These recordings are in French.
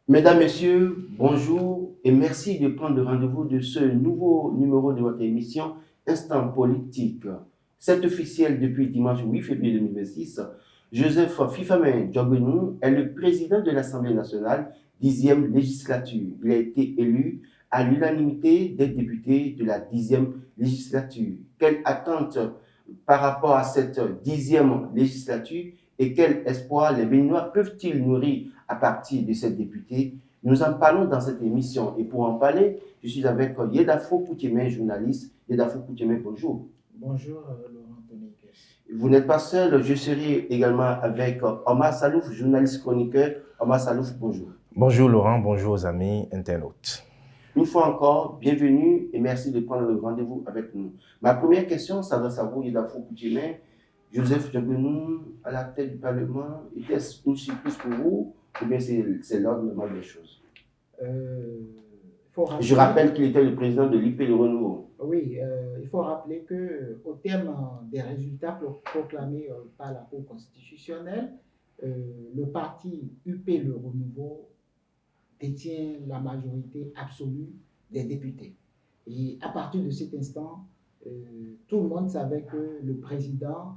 Mesdames, Messieurs, bonjour et merci de prendre le rendez-vous de ce nouveau numéro de votre émission Instant Politique. C'est officiel depuis dimanche 8 février 2026. Joseph Fifame Djogbenou est le président de l'Assemblée nationale, 10e législature. Il a été élu à l'unanimité des députés de la 10e législature. Quelle attente par rapport à cette 10e législature et quel espoir les Béninois peuvent-ils nourrir à partir de cette députée? Nous en parlons dans cette émission. Et pour en parler, je suis avec Yedafo Koutiemé, journaliste. Yedafo Koutiemé, bonjour. Bonjour, Laurent Tonekes. Vous n'êtes pas seul, je serai également avec Omar Salouf, journaliste chroniqueur. Omar Salouf, bonjour. Bonjour Laurent, bonjour aux amis internautes. Une fois encore, bienvenue et merci de prendre le rendez-vous avec nous. Ma première question s'adresse à vous, Yedafo Koutiemé. Joseph Djogbenou à la tête du Parlement, était-ce une surprise pour vous ou bien c'est l'ordre normal des choses? Je rappelle qu'il était le président de l'IP Le Renouveau. Oui, il faut rappeler qu'au terme des résultats proclamés par la Cour constitutionnelle, le parti UP Le Renouveau détient la majorité absolue des députés. Et à partir de cet instant, tout le monde savait que le président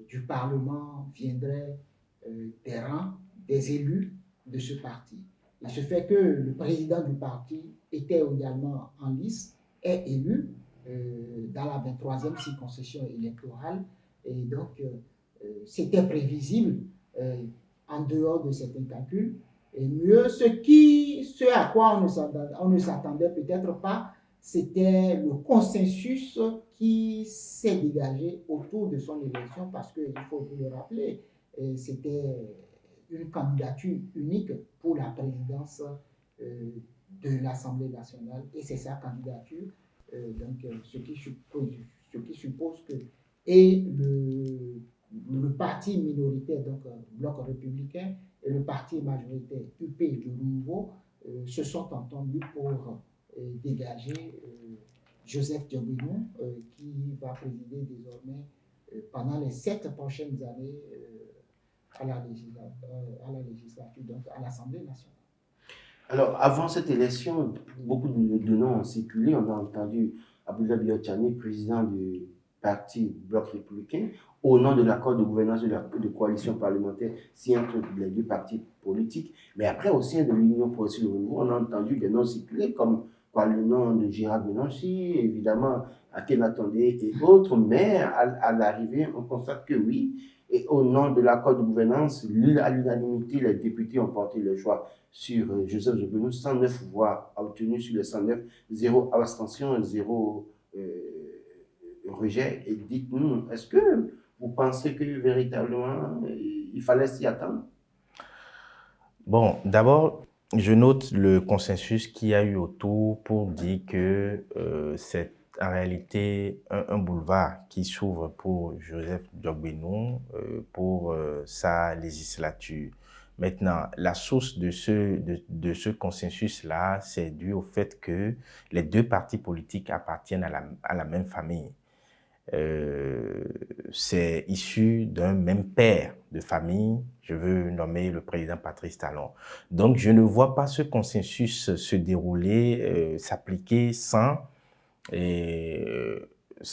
du Parlement viendrait des rangs des élus de ce parti. Il se fait que le président du parti était également en lice, est élu dans la 23e circonscription électorale. Et donc, c'était prévisible en dehors de certains calculs. Et mieux, ce à quoi on ne s'attendait peut-être pas, c'était le consensus qui s'est dégagé autour de son élection, parce qu'il faut vous le rappeler, c'était une candidature unique pour la présidence de l'Assemblée nationale, et c'est sa candidature, ce qui suppose que et le parti minoritaire, donc Bloc républicain, et le parti majoritaire UP Le Renouveau se sont entendus pour dégager Joseph Djogbenou, qui va présider désormais pendant les 7 prochaines années à la législature, donc à l'Assemblée nationale. Alors, avant cette élection, beaucoup de noms ont circulé. On a entendu Abdoulaye Biotchani, président du parti Bloc républicain, au nom de l'accord de gouvernance de coalition parlementaire signé entre les deux partis politiques. Mais après, au sein de l'Union progressiste du Renouveau, on a entendu des noms circuler comme le nom de Gérard Benanchi, évidemment, Akhenaton et autres. Mais à l'arrivée, on constate que oui, et au nom de l'accord de gouvernance, à l'unanimité, les députés ont porté le choix sur Joseph Djogbenou, 109 voix obtenues sur les 109, 0 abstention, 0 rejet. Et dites-nous, est-ce que vous pensez que véritablement il fallait s'y attendre? Bon, d'abord, je note le consensus qu'il y a eu autour pour dire que c'est en réalité un boulevard qui s'ouvre pour Joseph Djogbenou pour sa législature. Maintenant, la source de ce consensus-là, c'est dû au fait que les deux partis politiques appartiennent à la même famille. C'est issu d'un même père de famille, je veux nommer le président Patrice Talon. Donc, je ne vois pas ce consensus se dérouler, s'appliquer sans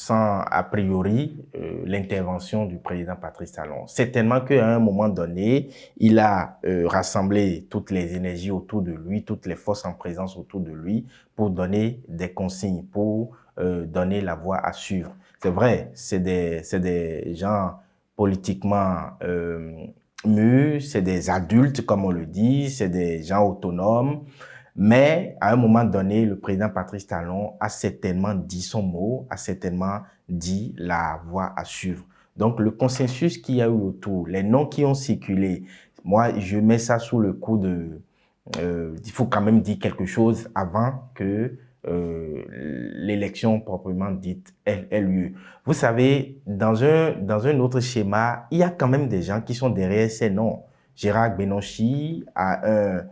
a priori l'intervention du président Patrice Talon. Certainement qu'à un moment donné, il a rassemblé toutes les énergies autour de lui, toutes les forces en présence autour de lui pour donner des consignes, pour donner la voie à suivre. C'est vrai, c'est des gens politiquement mûrs, c'est des adultes, comme on le dit, c'est des gens autonomes. Mais à un moment donné, le président Patrice Talon a certainement dit son mot, a certainement dit la voie à suivre. Donc, le consensus qu'il y a eu autour, les noms qui ont circulé, moi, je mets ça sous le coup de... il faut quand même dire quelque chose avant que l'élection proprement dite ait lieu. Vous savez, dans un autre schéma, il y a quand même des gens qui sont derrière ces noms. Gérard Benanchi a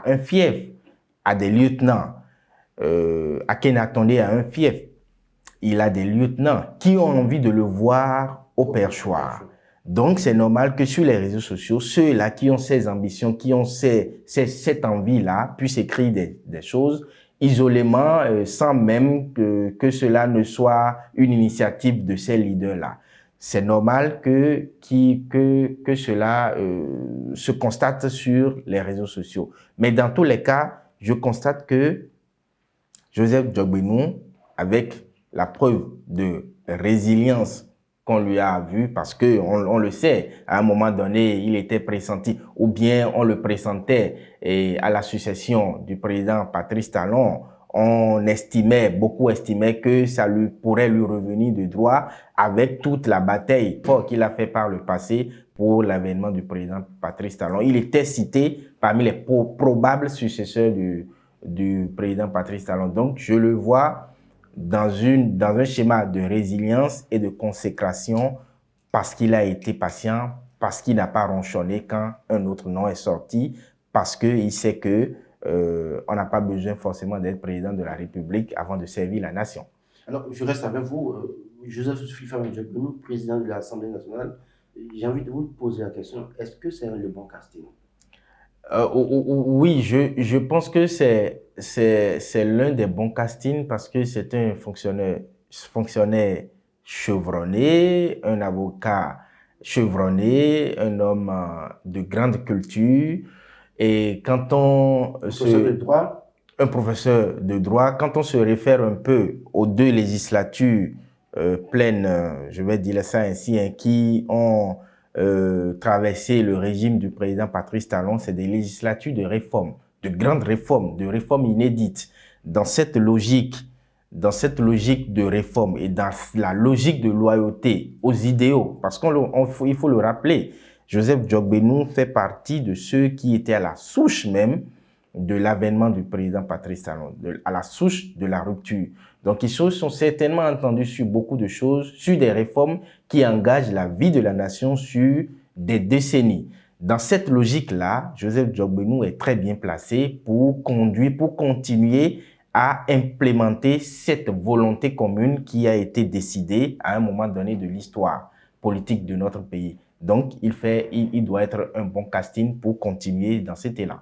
un fief, a des lieutenants. Akhenaton a un fief. Il a des lieutenants qui ont envie de le voir au perchoir. Donc, c'est normal que sur les réseaux sociaux, ceux-là qui ont ces ambitions, qui ont cette envie-là, puissent écrire des choses isolément, sans même que cela ne soit une initiative de ces leaders-là. C'est normal que cela se constate sur les réseaux sociaux. Mais dans tous les cas, je constate que Joseph Djogbenou, avec la preuve de résilience qu'on lui a vue, parce que on le sait, à un moment donné, il était pressenti, ou bien on le pressentait à la succession du président Patrice Talon. Beaucoup estimaient que ça pourrait lui revenir de droit avec toute la bataille forte qu'il a fait par le passé pour l'avènement du président Patrice Talon. Il était cité parmi les probables successeurs du président Patrice Talon. Donc, je le vois dans un schéma de résilience et de consécration parce qu'il a été patient, parce qu'il n'a pas ronchonné quand un autre nom est sorti, parce qu'il sait que on n'a pas besoin forcément d'être président de la République avant de servir la nation. Alors, je reste avec vous, Joseph Fifam Djogbenou, président de l'Assemblée nationale. J'ai envie de vous poser la question, est-ce que c'est le bon casting? Oui, je pense que c'est l'un des bons castings parce que c'est un fonctionnaire chevronné, un avocat chevronné, un homme de grande culture. Et quand un professeur de droit, quand on se réfère un peu aux deux législatures pleines, je vais dire ça ainsi, hein, qui ont traversé le régime du président Patrice Talon, c'est des législatures de réforme, de grandes réformes, de réformes inédites. Dans cette logique de réforme et dans la logique de loyauté aux idéaux, parce qu'il faut le rappeler, Joseph Djogbenou fait partie de ceux qui étaient à la souche même de l'avènement du président Patrice Talon, à la souche de la rupture. Donc, ils se sont certainement entendus sur beaucoup de choses, sur des réformes qui engagent la vie de la nation sur des décennies. Dans cette logique-là, Joseph Djogbenou est très bien placé pour continuer à implémenter cette volonté commune qui a été décidée à un moment donné de l'histoire politique de notre pays. Donc, il doit être un bon casting pour continuer dans cet élan.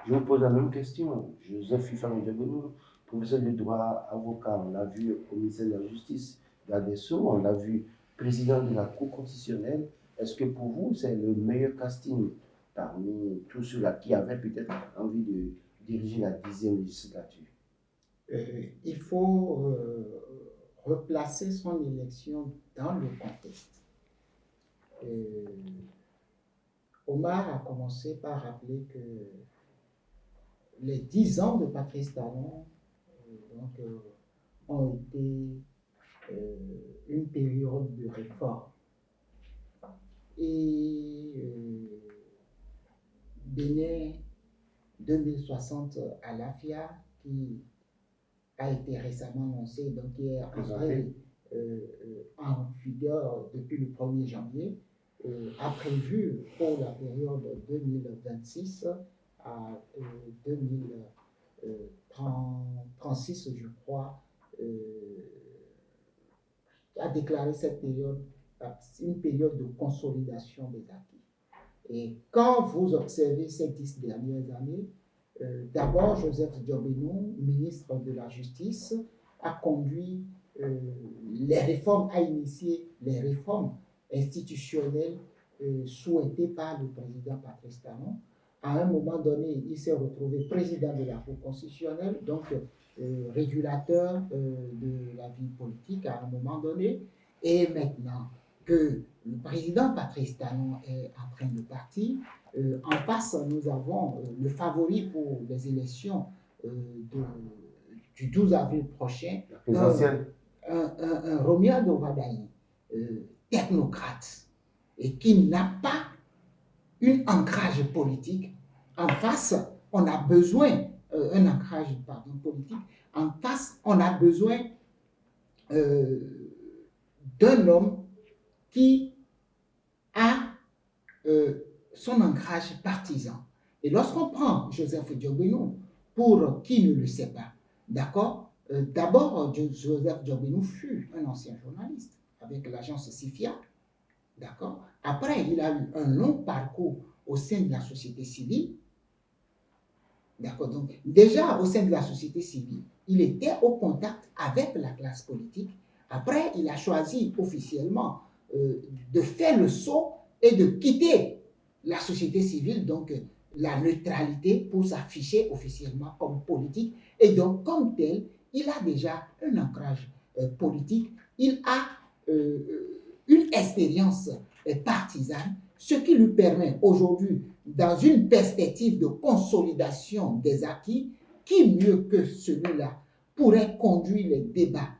Je vous pose la même question. Joseph Fifam Djogbenou, professeur de droit, avocat, on l'a vu au ministère de la Justice, garde des Sceaux, on l'a vu président de la Cour constitutionnelle. Est-ce que pour vous, c'est le meilleur casting parmi tous ceux-là qui avaient peut-être envie de diriger la 10e législature? Il faut replacer son élection dans le contexte. Omar a commencé par rappeler que les 10 ans de Patrice Talon ont été une période de réforme. Et Bénin 2060 à l'AFIA, qui a été récemment annoncé, donc qui est entré en vigueur depuis le 1er janvier, a prévu pour la période 2026 à 2036, je crois, a déclaré cette période une période de consolidation des acquis. Et quand vous observez ces 10 dernières années, d'abord, Joseph Djogbenou, ministre de la Justice, a conduit les réformes, a initié les réformes institutionnelles souhaitées par le président Patrice Talon. À un moment donné, il s'est retrouvé président de la Cour constitutionnelle, donc régulateur de la vie politique à un moment donné. Et maintenant que le président Patrice Talon est en train de partir, en face, nous avons le favori pour les élections du 12 avril prochain, un Romuald Wardani, technocrate, et qui n'a pas un ancrage politique. En face, on a besoin, politique. En face, on a besoin d'un homme qui a son ancrage partisan. Et lorsqu'on prend Joseph Djogbenou, pour qui ne le sait pas, d'accord, d'abord, Joseph Djogbenou fut un ancien journaliste avec l'agence CIFIA, D'accord? Après, il a eu un long parcours au sein de la société civile. D'accord? Donc, déjà au sein de la société civile, il était au contact avec la classe politique. Après, il a choisi officiellement de faire le saut et de quitter la société civile, donc la neutralité, pour s'afficher officiellement comme politique. Et donc, comme tel, il a déjà un ancrage politique. Il a une expérience partisane, ce qui lui permet aujourd'hui, dans une perspective de consolidation des acquis, qui mieux que celui-là pourrait conduire les débats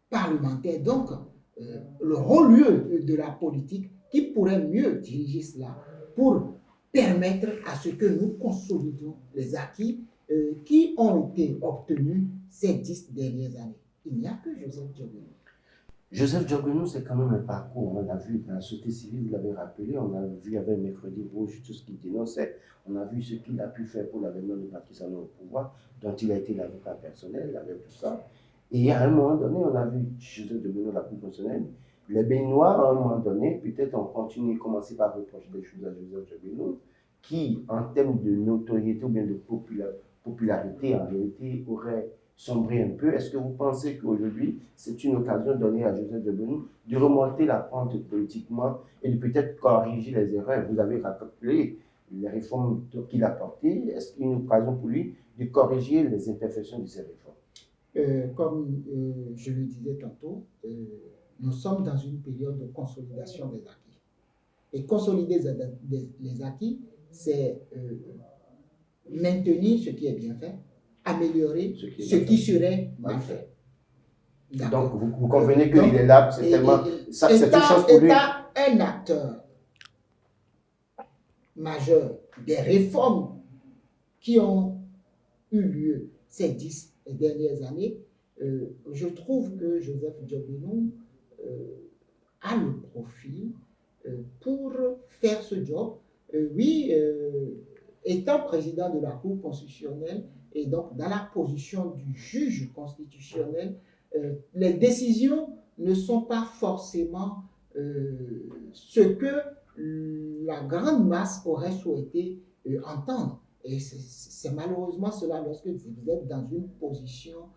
parlementaires. Donc, le haut lieu de la politique qui pourrait mieux diriger cela pour permettre à ce que nous consolidions les acquis qui ont été obtenus ces 10 dernières années. Il n'y a que Joseph Dioguéno. Joseph Dioguéno, c'est quand même un parcours. On l'a vu dans la société civile, vous l'avez rappelé, on a vu avec Mercredi Rouge tout ce qu'il dénonçait, on a vu ce qu'il a pu faire pour l'avènement de Patrice Talon au pouvoir, dont il a été l'avocat personnel avec tout ça. Et à un moment donné, on a vu Joseph Dioguéno, la Cour constitutionnelle, les Béninois, à un moment donné, peut-être on continue, commencer par reprocher des choses à Joseph Dioguéno, qui, en termes de notoriété ou bien de popularité, en réalité, aurait sombré un peu. Est-ce que vous pensez qu'aujourd'hui, c'est une occasion donnée à Joseph Dioguéno de remonter la pente politiquement et de peut-être corriger les erreurs? Vous avez rappelé les réformes qu'il a portées. Est-ce qu'il y a une occasion pour lui de corriger les imperfections de ces réformes? Comme je le disais tantôt, nous sommes dans une période de consolidation des acquis. Et consolider les acquis, c'est maintenir ce qui est bien fait, améliorer ce qui serait mal fait. Donc, vous convenez qu'il est là, c'est tellement. C'est une chose pour lui. État un acteur majeur des réformes qui ont eu lieu ces 10 dernières années, je trouve que Joseph Dioguéno a le profil pour faire ce job. Oui, étant président de la Cour constitutionnelle et donc dans la position du juge constitutionnel, les décisions ne sont pas forcément ce que la grande masse aurait souhaité entendre. Et c'est malheureusement cela lorsque vous êtes dans une position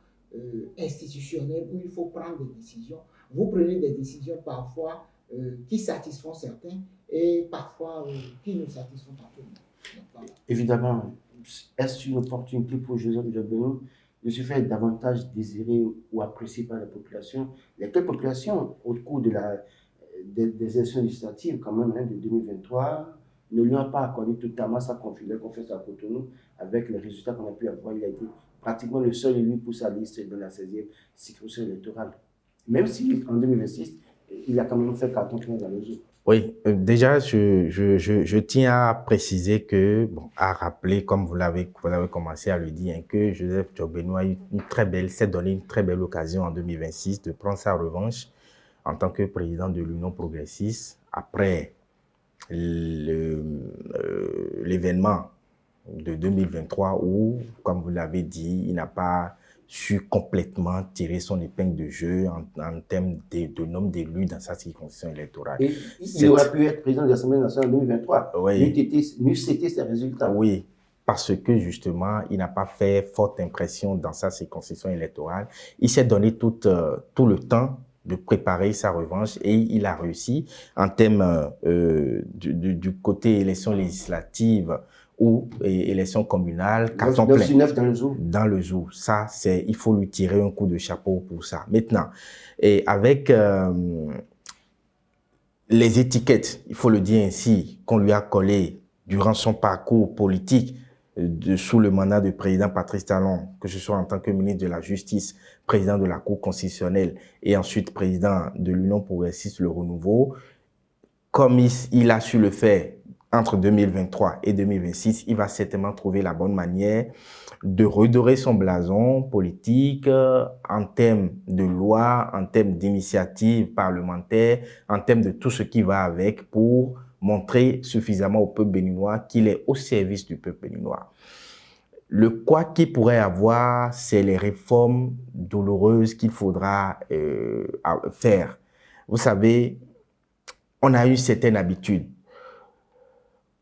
institutionnelle où il faut prendre des décisions. Vous prenez des décisions parfois qui satisfont certains et parfois qui ne satisfont pas tout le monde. Voilà. Évidemment, est-ce une opportunité pour Joseph Dioguéno de se faire davantage désirer ou apprécier par la population? Lesquelles populations, au cours des élections législatives, quand même, de 2023, ne lui ont pas accordé totalement sa confiance à Cotonou avec les résultats qu'on a pu avoir. Il a été pratiquement le seul élu pour sa liste dans la 16e circonscription électorale. Même si en 2026, il a quand même fait carton plein dans le zoo. Oui, déjà, je tiens à préciser que, à rappeler, comme vous l'avez commencé à le dire, que Joseph Dioguéno s'est donné une très belle occasion en 2026 de prendre sa revanche en tant que président de l'Union progressiste après l'événement de 2023 où, comme vous l'avez dit, il n'a pas su complètement tirer son épingle de jeu en termes de nombre d'élus dans sa circonscription électorale. Et il aurait pu être président de l'Assemblée nationale en 2023. Oui. N'eût été ses résultats. Oui, parce que justement, il n'a pas fait forte impression dans sa circonscription électorale. Il s'est donné tout le temps de préparer sa revanche et il a réussi en termes du côté élections législatives ou élections communales, carton plein. Dans le zoo. Ça, il faut lui tirer un coup de chapeau pour ça. Maintenant, et avec les étiquettes, il faut le dire ainsi, qu'on lui a collées durant son parcours politique sous le mandat du président Patrice Talon, que ce soit en tant que ministre de la Justice, président de la Cour constitutionnelle et ensuite président de l'Union progressiste Le Renouveau, comme il a su le faire entre 2023 et 2026, il va certainement trouver la bonne manière de redorer son blason politique en termes de loi, en termes d'initiatives parlementaires, en termes de tout ce qui va avec pour montrer suffisamment au peuple béninois qu'il est au service du peuple béninois. Le quoi qu'il pourrait avoir, c'est les réformes douloureuses qu'il faudra faire. Vous savez, on a une certaine habitude.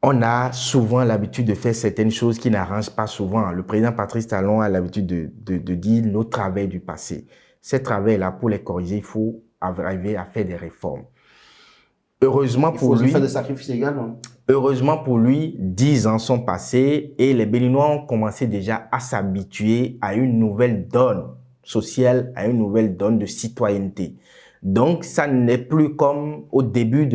On a souvent l'habitude de faire certaines choses qui n'arrangent pas souvent. Le président Patrice Talon a l'habitude de dire nos travers du passé. Ces travers-là, pour les corriger, il faut arriver à faire des réformes. Heureusement pour lui, faire des sacrifices également. Heureusement pour lui, 10 ans sont passés et les Béninois ont commencé déjà à s'habituer à une nouvelle donne sociale, à une nouvelle donne de citoyenneté. Donc, ça n'est plus comme au début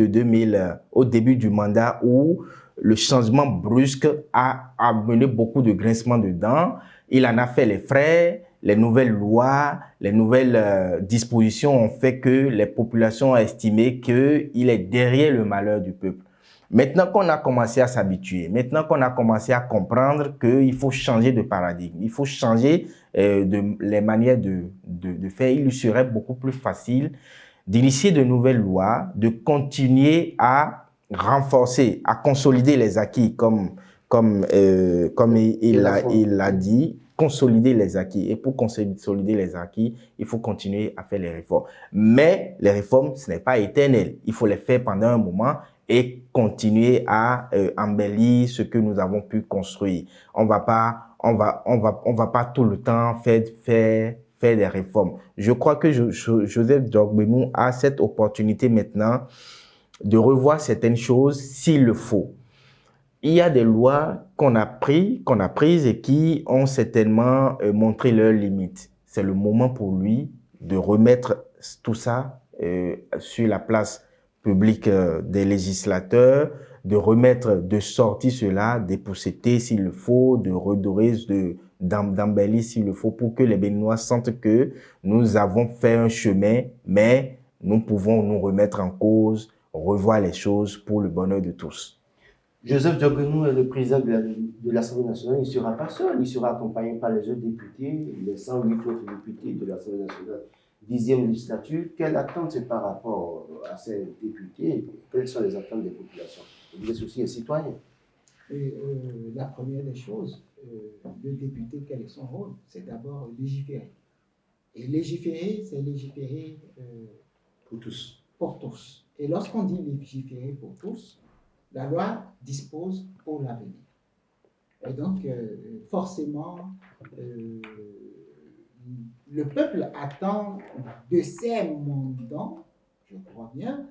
au début du mandat où le changement brusque a amené beaucoup de grincements de dents. Il en a fait les frais. Les nouvelles lois, les nouvelles dispositions ont fait que les populations ont estimé qu'il est derrière le malheur du peuple. Maintenant qu'on a commencé à s'habituer, maintenant qu'on a commencé à comprendre qu'il faut changer de paradigme, il faut changer les manières de faire, il lui serait beaucoup plus facile d'initier de nouvelles lois, de continuer à renforcer, à consolider les acquis comme il l'a dit, consolider les acquis. Et pour consolider les acquis, il faut continuer à faire les réformes. Mais les réformes, ce n'est pas éternel. Il faut les faire pendant un moment et continuer à embellir ce que nous avons pu construire. On va pas tout le temps faire des réformes. Je crois que Joseph Djogbenou a cette opportunité maintenant de revoir certaines choses s'il le faut. Il y a des lois qu'on a prises et qui ont certainement montré leurs limites. C'est le moment pour lui de remettre tout ça sur la place publique des législateurs, de sortir cela, d'épousseter s'il le faut, de redorer, d'embellir s'il le faut pour que les Béninois sentent que nous avons fait un chemin, mais nous pouvons nous remettre en cause, revoir les choses pour le bonheur de tous. Joseph Djogbenou est le président de l'Assemblée nationale. Il ne sera pas seul, il sera accompagné par les autres députés, les 108 autres députés de l'Assemblée nationale, 10e législature. Quelle attente par rapport à ces députés? Quelles sont les attentes des populations? Vous êtes aussi un citoyen. La première des choses, le député, quel est son rôle? C'est d'abord légiférer. Et légiférer, c'est légiférer pour tous. Pour tous. Et lorsqu'on dit légiférer pour tous, la loi dispose pour l'avenir. Et donc, forcément, le peuple attend de ses mandants, je crois bien,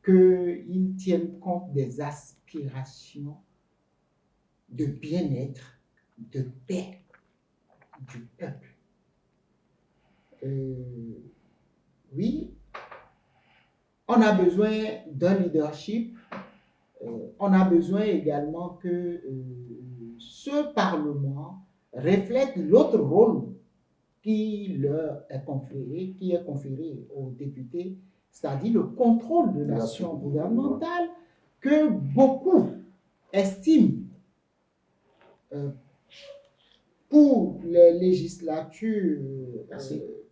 qu'ils tiennent compte des aspirations de bien-être, de paix du peuple. Oui, on a besoin d'un leadership. On a besoin également que ce Parlement reflète l'autre rôle qui leur est conféré aux députés, c'est-à-dire le contrôle de l'action gouvernementale que beaucoup estiment pour les législatures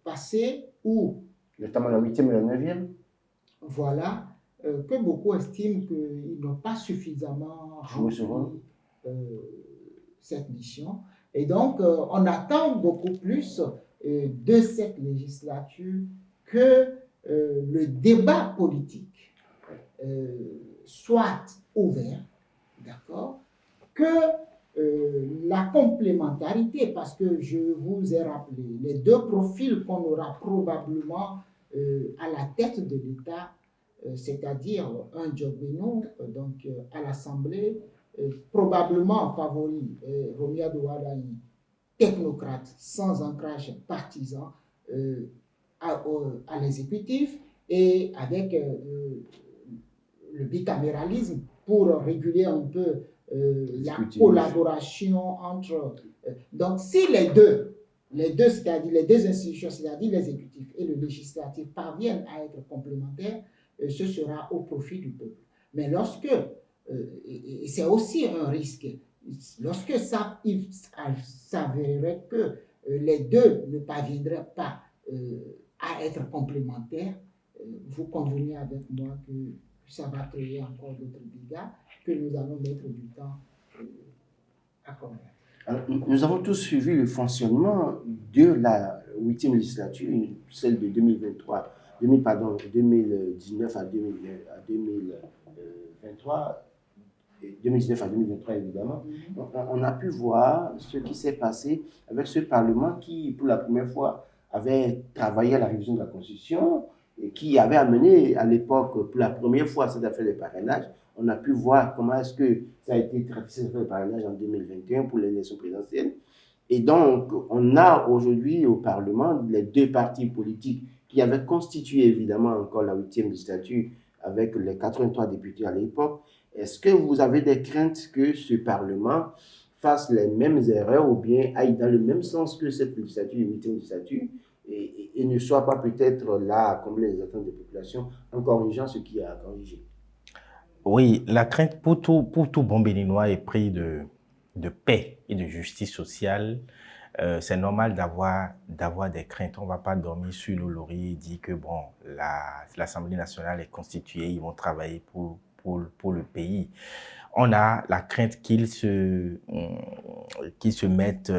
passées ou notamment la 8e et la 9e. Voilà. Que beaucoup estiment qu'ils n'ont pas suffisamment rempli cette mission. Et donc, on attend beaucoup plus de cette législature que le débat politique soit ouvert, d'accord, que la complémentarité, parce que je vous ai rappelé les deux profils qu'on aura probablement à la tête de l'État, c'est-à-dire un Djogbenou donc à l'Assemblée, probablement favori, Romia Douadaï, technocrate sans ancrage partisan à l'exécutif et avec le bicaméralisme pour réguler un peu la collaboration entre... donc si les deux, c'est-à-dire les deux institutions, c'est-à-dire l'exécutif et le législatif parviennent à être complémentaires, ce sera au profit du peuple. Mais lorsque, et c'est aussi un risque, lorsque il s'avérerait que les deux ne parviendraient pas à être complémentaires, vous convenez avec moi que ça va créer encore d'autres dégâts que nous allons mettre du temps à combattre. Alors, nous avons tous suivi le fonctionnement de la 8e législature, celle de 2019 à 2023, 2019 à 2023 évidemment, on a pu voir ce qui s'est passé avec ce Parlement qui, pour la première fois, avait travaillé à la révision de la Constitution et qui avait amené à l'époque, pour la première fois, cette affaire de parrainage. On a pu voir comment est-ce que ça a été traité, cette affaire de parrainage en 2021 pour l'élection présidentielle. Et donc, on a aujourd'hui au Parlement les deux partis politiques qui avaient constitué évidemment encore la 8e législature avec les 83 députés à l'époque. Est-ce que vous avez des craintes que ce Parlement fasse les mêmes erreurs ou bien aille dans le même sens que cette législature, 8e législature, et ne soit pas peut-être là à combler les attentes des populations en corrigeant ce qui est à corriger? Oui, la crainte pour tout bon béninois est pris de paix et de justice sociale. C'est normal d'avoir des craintes. On ne va pas dormir sur nos lauriers et dire que bon, l'Assemblée nationale est constituée, ils vont travailler pour le pays. On a la crainte qu'ils se mettent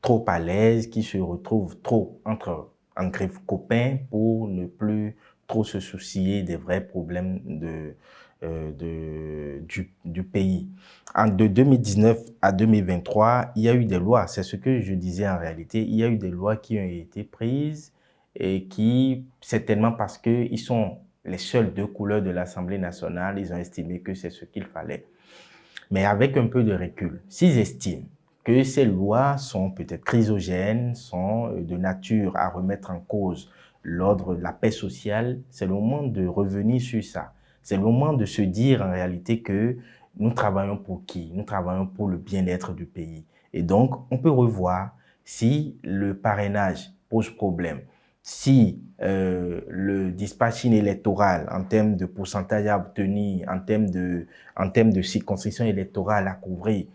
trop à l'aise, qu'ils se retrouvent trop en griffe copains pour ne plus trop se soucier des vrais problèmes du pays. De 2019 à 2023, il y a eu des lois, c'est ce que je disais en réalité, il y a eu des lois qui ont été prises et qui, certainement parce qu'ils sont les seules deux couleurs de l'Assemblée nationale, ils ont estimé que c'est ce qu'il fallait. Mais avec un peu de recul, s'ils estiment que ces lois sont peut-être chrysogènes, sont de nature à remettre en cause l'ordre, la paix sociale, c'est le moment de revenir sur ça. C'est le moment de se dire en réalité que nous travaillons pour qui? Nous travaillons pour le bien-être du pays. Et donc, on peut revoir si le parrainage pose problème, si le dispatching électoral en termes de pourcentage à obtenir, en termes de circonscription électorale à couvrir,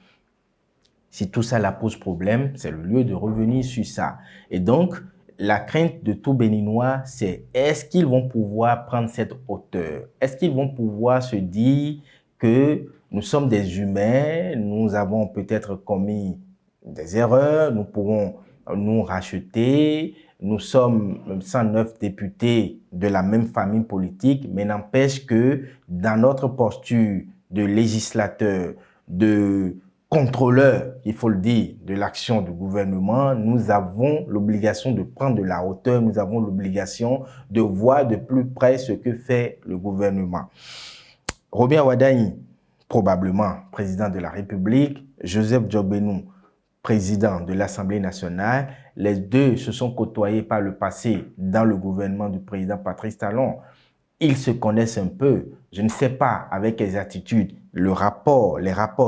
si tout ça la pose problème, c'est le lieu de revenir sur ça. Et donc, la crainte de tout Béninois, c'est est-ce qu'ils vont pouvoir prendre cette hauteur? Est-ce qu'ils vont pouvoir se dire que nous sommes des humains, nous avons peut-être commis des erreurs, nous pourrons nous racheter, nous sommes 109 députés de la même famille politique, mais n'empêche que dans notre posture de législateur, de contrôleur, il faut le dire, de l'action du gouvernement, nous avons l'obligation de prendre de la hauteur, nous avons l'obligation de voir de plus près ce que fait le gouvernement. Robert Wadagne, probablement président de la République, Joseph Djobenou, président de l'Assemblée nationale, les deux se sont côtoyés par le passé dans le gouvernement du président Patrice Talon. Ils se connaissent un peu. Je ne sais pas avec exactitude les rapports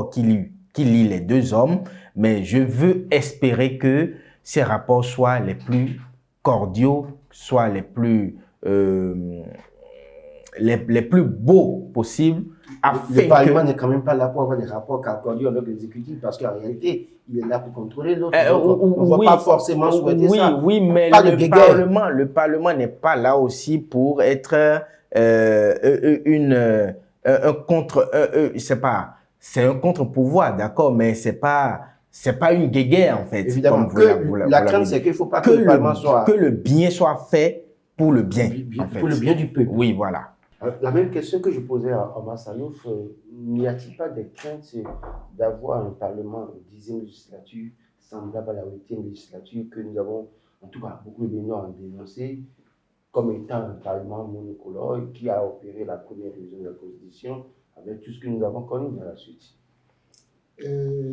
qui lient les deux hommes, mais je veux espérer que ces rapports soient les plus cordiaux, soient les plus beaux possibles. Le Parlement n'est quand même pas là pour avoir des rapports cordiaux avec l'exécutif, parce qu'en réalité, il est là pour contrôler l'autre. On ne va pas forcément souhaiter ça. Oui, mais le Parlement n'est pas là aussi pour être c'est un contre-pouvoir, d'accord, mais c'est pas une guéguerre en fait. Évidemment, la crainte c'est qu'il ne faut pas que le Parlement soit... Que le bien soit fait pour le bien, en fait. Pour le bien du peuple. Oui, voilà. La même question que je posais à Omar Sanouf, n'y a-t-il pas des craintes d'avoir un Parlement 10e législature semblable à la 8e législature que nous avons, en tout cas beaucoup de Béninois ont dénoncé comme étant un Parlement monocolore qui a opéré la première révision de la Constitution avec tout ce que nous avons connu dans la suite?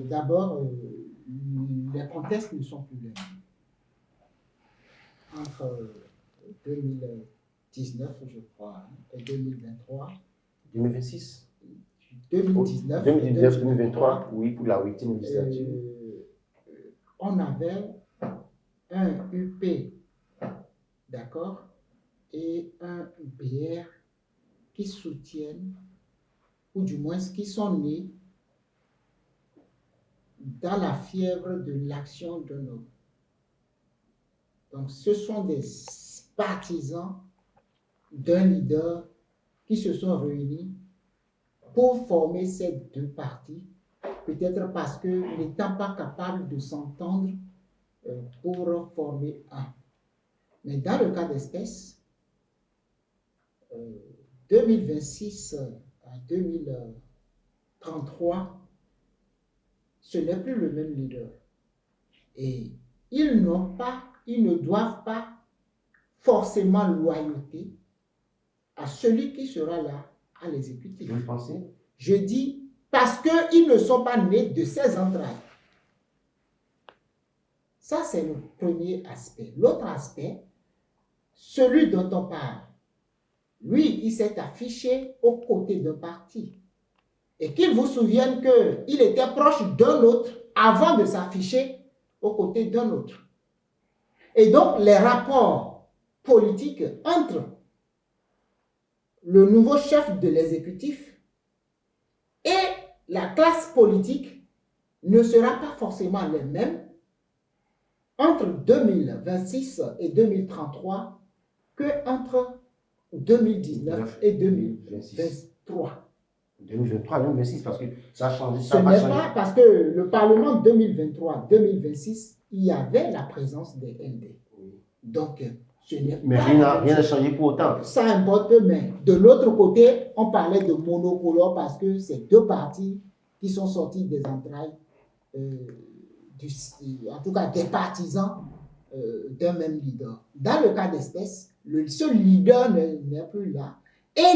D'abord, les contextes ne sont plus les mêmes. Entre 2019, je crois, et 2023. 2026 2019, 2023, oui, pour la 8e législature. On avait un UP, d'accord, et un UPR qui soutiennent, ou du moins qui sont nés dans la fièvre de l'action d'un homme. Donc, ce sont des partisans d'un leader qui se sont réunis pour former ces deux partis, peut-être parce que n'étant pas capables de s'entendre pour former un. Mais dans le cas d'espèce, 2026 à 2033, ce n'est plus le même leader. Et ils ne doivent pas forcément loyauté à celui qui sera là à l'exécutif. Vous pensez? Je dis parce qu'ils ne sont pas nés de ses entrailles. Ça, c'est le premier aspect. L'autre aspect, celui dont on parle, lui, il s'est affiché aux côtés d'un parti. Et qu'il vous souvienne qu'il était proche d'un autre avant de s'afficher aux côtés d'un autre. Et donc, les rapports politiques entre le nouveau chef de l'exécutif et la classe politique ne sera pas forcément les mêmes entre 2026 et 2033 que entre 2019 et 2023. 2023, 2026, parce que ça a changé. Ce n'est pas parce que le Parlement 2023-2026, il y avait la présence des LD. Donc, ce n'est mais pas... rien n'a changé pour autant. Ça importe, mais de l'autre côté, on parlait de monocolore parce que c'est deux partis qui sont sortis des entrailles, en tout cas des partisans d'un même leader. Dans le cas d'espèce, le seul leader n'est plus là. Et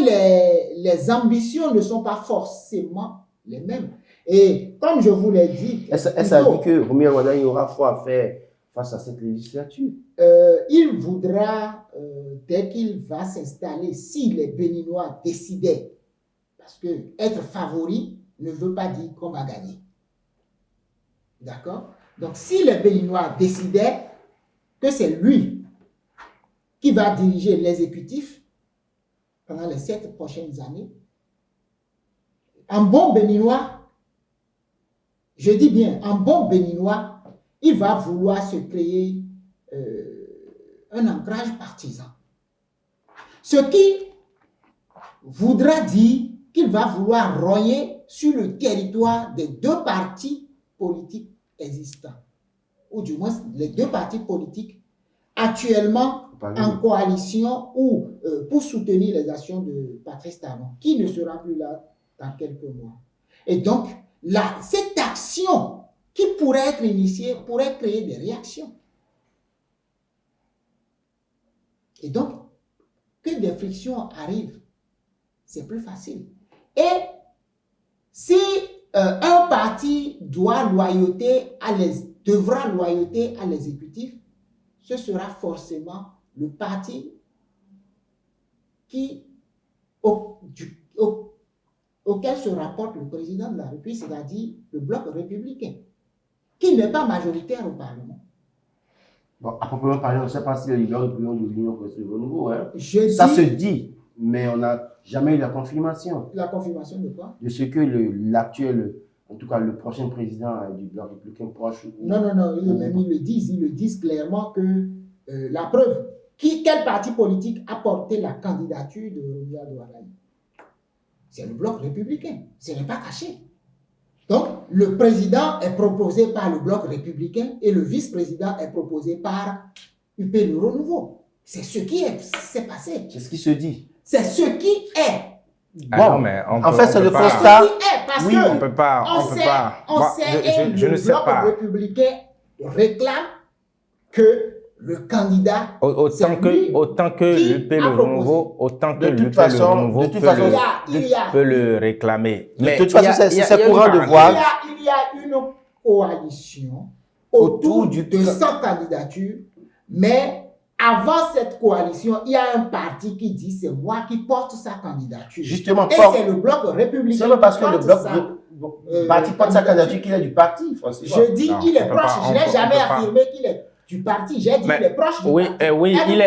les ambitions ne sont pas forcément les mêmes. Et comme je vous l'ai dit... Est-ce a dit que Rumi Rwanda aura foi à faire face à cette législature? Il voudra, dès qu'il va s'installer, si les Béninois décidaient, parce que être favori ne veut pas dire qu'on va gagner. D'accord? Donc, si les Béninois décidaient que c'est lui qui va diriger l'exécutif pendant les 7 prochaines années, un bon Béninois, je dis bien, un bon Béninois, il va vouloir se créer un ancrage partisan. Ce qui voudra dire qu'il va vouloir rogner sur le territoire des deux partis politiques existants, ou du moins les deux partis politiques actuellement en coalition ou pour soutenir les actions de Patrice Talon, qui ne sera plus là dans quelques mois. Et donc, cette action qui pourrait être initiée pourrait créer des réactions. Et donc, que des frictions arrivent, c'est plus facile. Et si un parti devra loyauté à l'exécutif, ce sera forcément le parti auquel se rapporte le président de la République, c'est-à-dire le bloc républicain, qui n'est pas majoritaire au Parlement. Bon, à proprement parler, on ne sait pas si les leaders de l'Union progressiste du renouveau, hein. Ça se dit, mais on n'a jamais eu la confirmation. La confirmation de quoi? De ce que l'actuel, en tout cas le prochain président du bloc républicain proche. Non, ils le disent clairement que la preuve, quel parti politique a porté la candidature de Rwanda Douaraï? C'est le bloc républicain, ce n'est pas caché. Donc, le président est proposé par le bloc républicain et le vice-président est proposé par UP Le Renouveau. C'est ce qui s'est passé. C'est ce qui se dit. C'est ce qui est. Bon, mais en fait, c'est le constat. Oui, on ne peut pas. Je ne sais pas. Le bloc républicain réclame que le candidat, autant que l'UP Le Renouveau, peut le réclamer. Mais de toute façon, c'est courant de voir. Il y a une coalition autour de 100 candidatures, mais avant cette coalition, il y a un parti qui dit c'est moi qui porte sa candidature. Justement, et c'est le bloc républicain. C'est parce que le bloc parti porte sa candidature qu'il est du parti. Je dis qu'il est proche. Je n'ai jamais affirmé qu'il est du parti. J'ai dit qu'il est proche du parti. Oui, il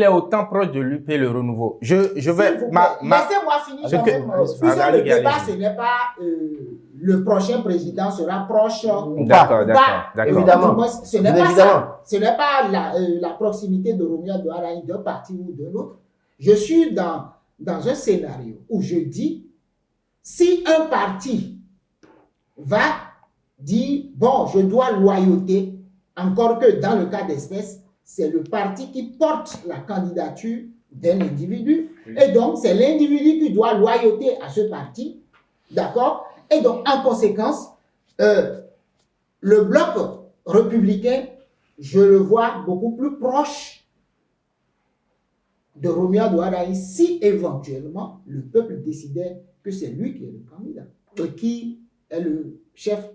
est autant proche de l'UP Le Renouveau. Laissez-moi finir. Puisque le débat, ce n'est pas le prochain président sera proche ou pas. D'accord. Évidemment. Ce n'est pas ça. Ce n'est pas la proximité de Rwanda Douaraï d'un parti ou de l'autre. Je suis dans un scénario où je dis, si un parti va dire, bon, je dois loyauté, encore que dans le cas d'espèce, c'est le parti qui porte la candidature d'un individu. Et donc, c'est l'individu qui doit loyauté à ce parti. D'accord? Et donc, en conséquence, le bloc républicain, je le vois beaucoup plus proche de Romuald Ouaddaï si éventuellement le peuple décidait que c'est lui qui est le candidat, qui est le chef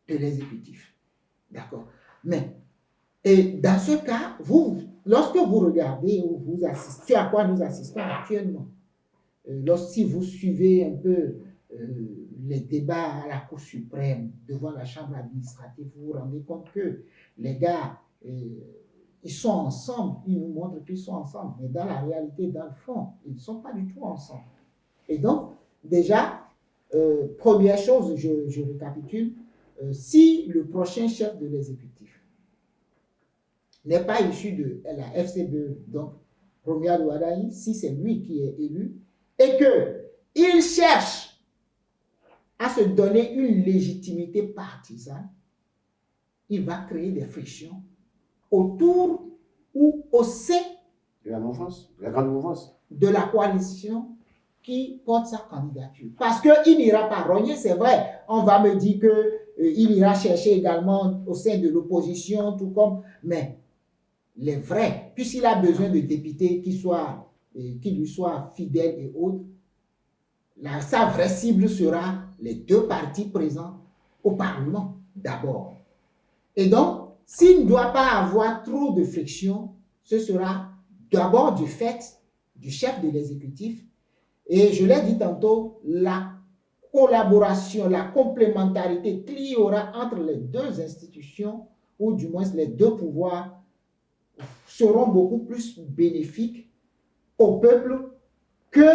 de l'exécutif. D'accord? Mais, et dans ce cas, lorsque vous regardez ou vous assistez, à quoi nous assistons actuellement, si vous suivez un peu les débats à la Cour suprême, devant la Chambre administrative, vous vous rendez compte que les gars, ils sont ensemble, ils nous montrent qu'ils sont ensemble, mais dans la réalité, dans le fond, ils ne sont pas du tout ensemble. Et donc, déjà, première chose, je récapitule, si le prochain chef de l'exécutif n'est pas issu de la FCBE, donc Romuald Ouaddaï, si c'est lui qui est élu, et qu'il cherche à se donner une légitimité partisane, il va créer des frictions autour ou au sein de la mouvance, la grande mouvance, de la coalition qui porte sa candidature. Parce qu'il n'ira pas rogner, c'est vrai. On va me dire qu'il ira chercher également au sein de l'opposition, tout comme... Mais les vrais, puisqu'il a besoin de députés qui lui soient fidèles et autres, sa vraie cible sera les deux partis présents au Parlement d'abord. Et donc, s'il ne doit pas avoir trop de friction, ce sera d'abord du fait du chef de l'exécutif. Et je l'ai dit tantôt, la collaboration, la complémentarité qu'il y aura entre les deux institutions, ou du moins les deux pouvoirs, seront beaucoup plus bénéfiques au peuple que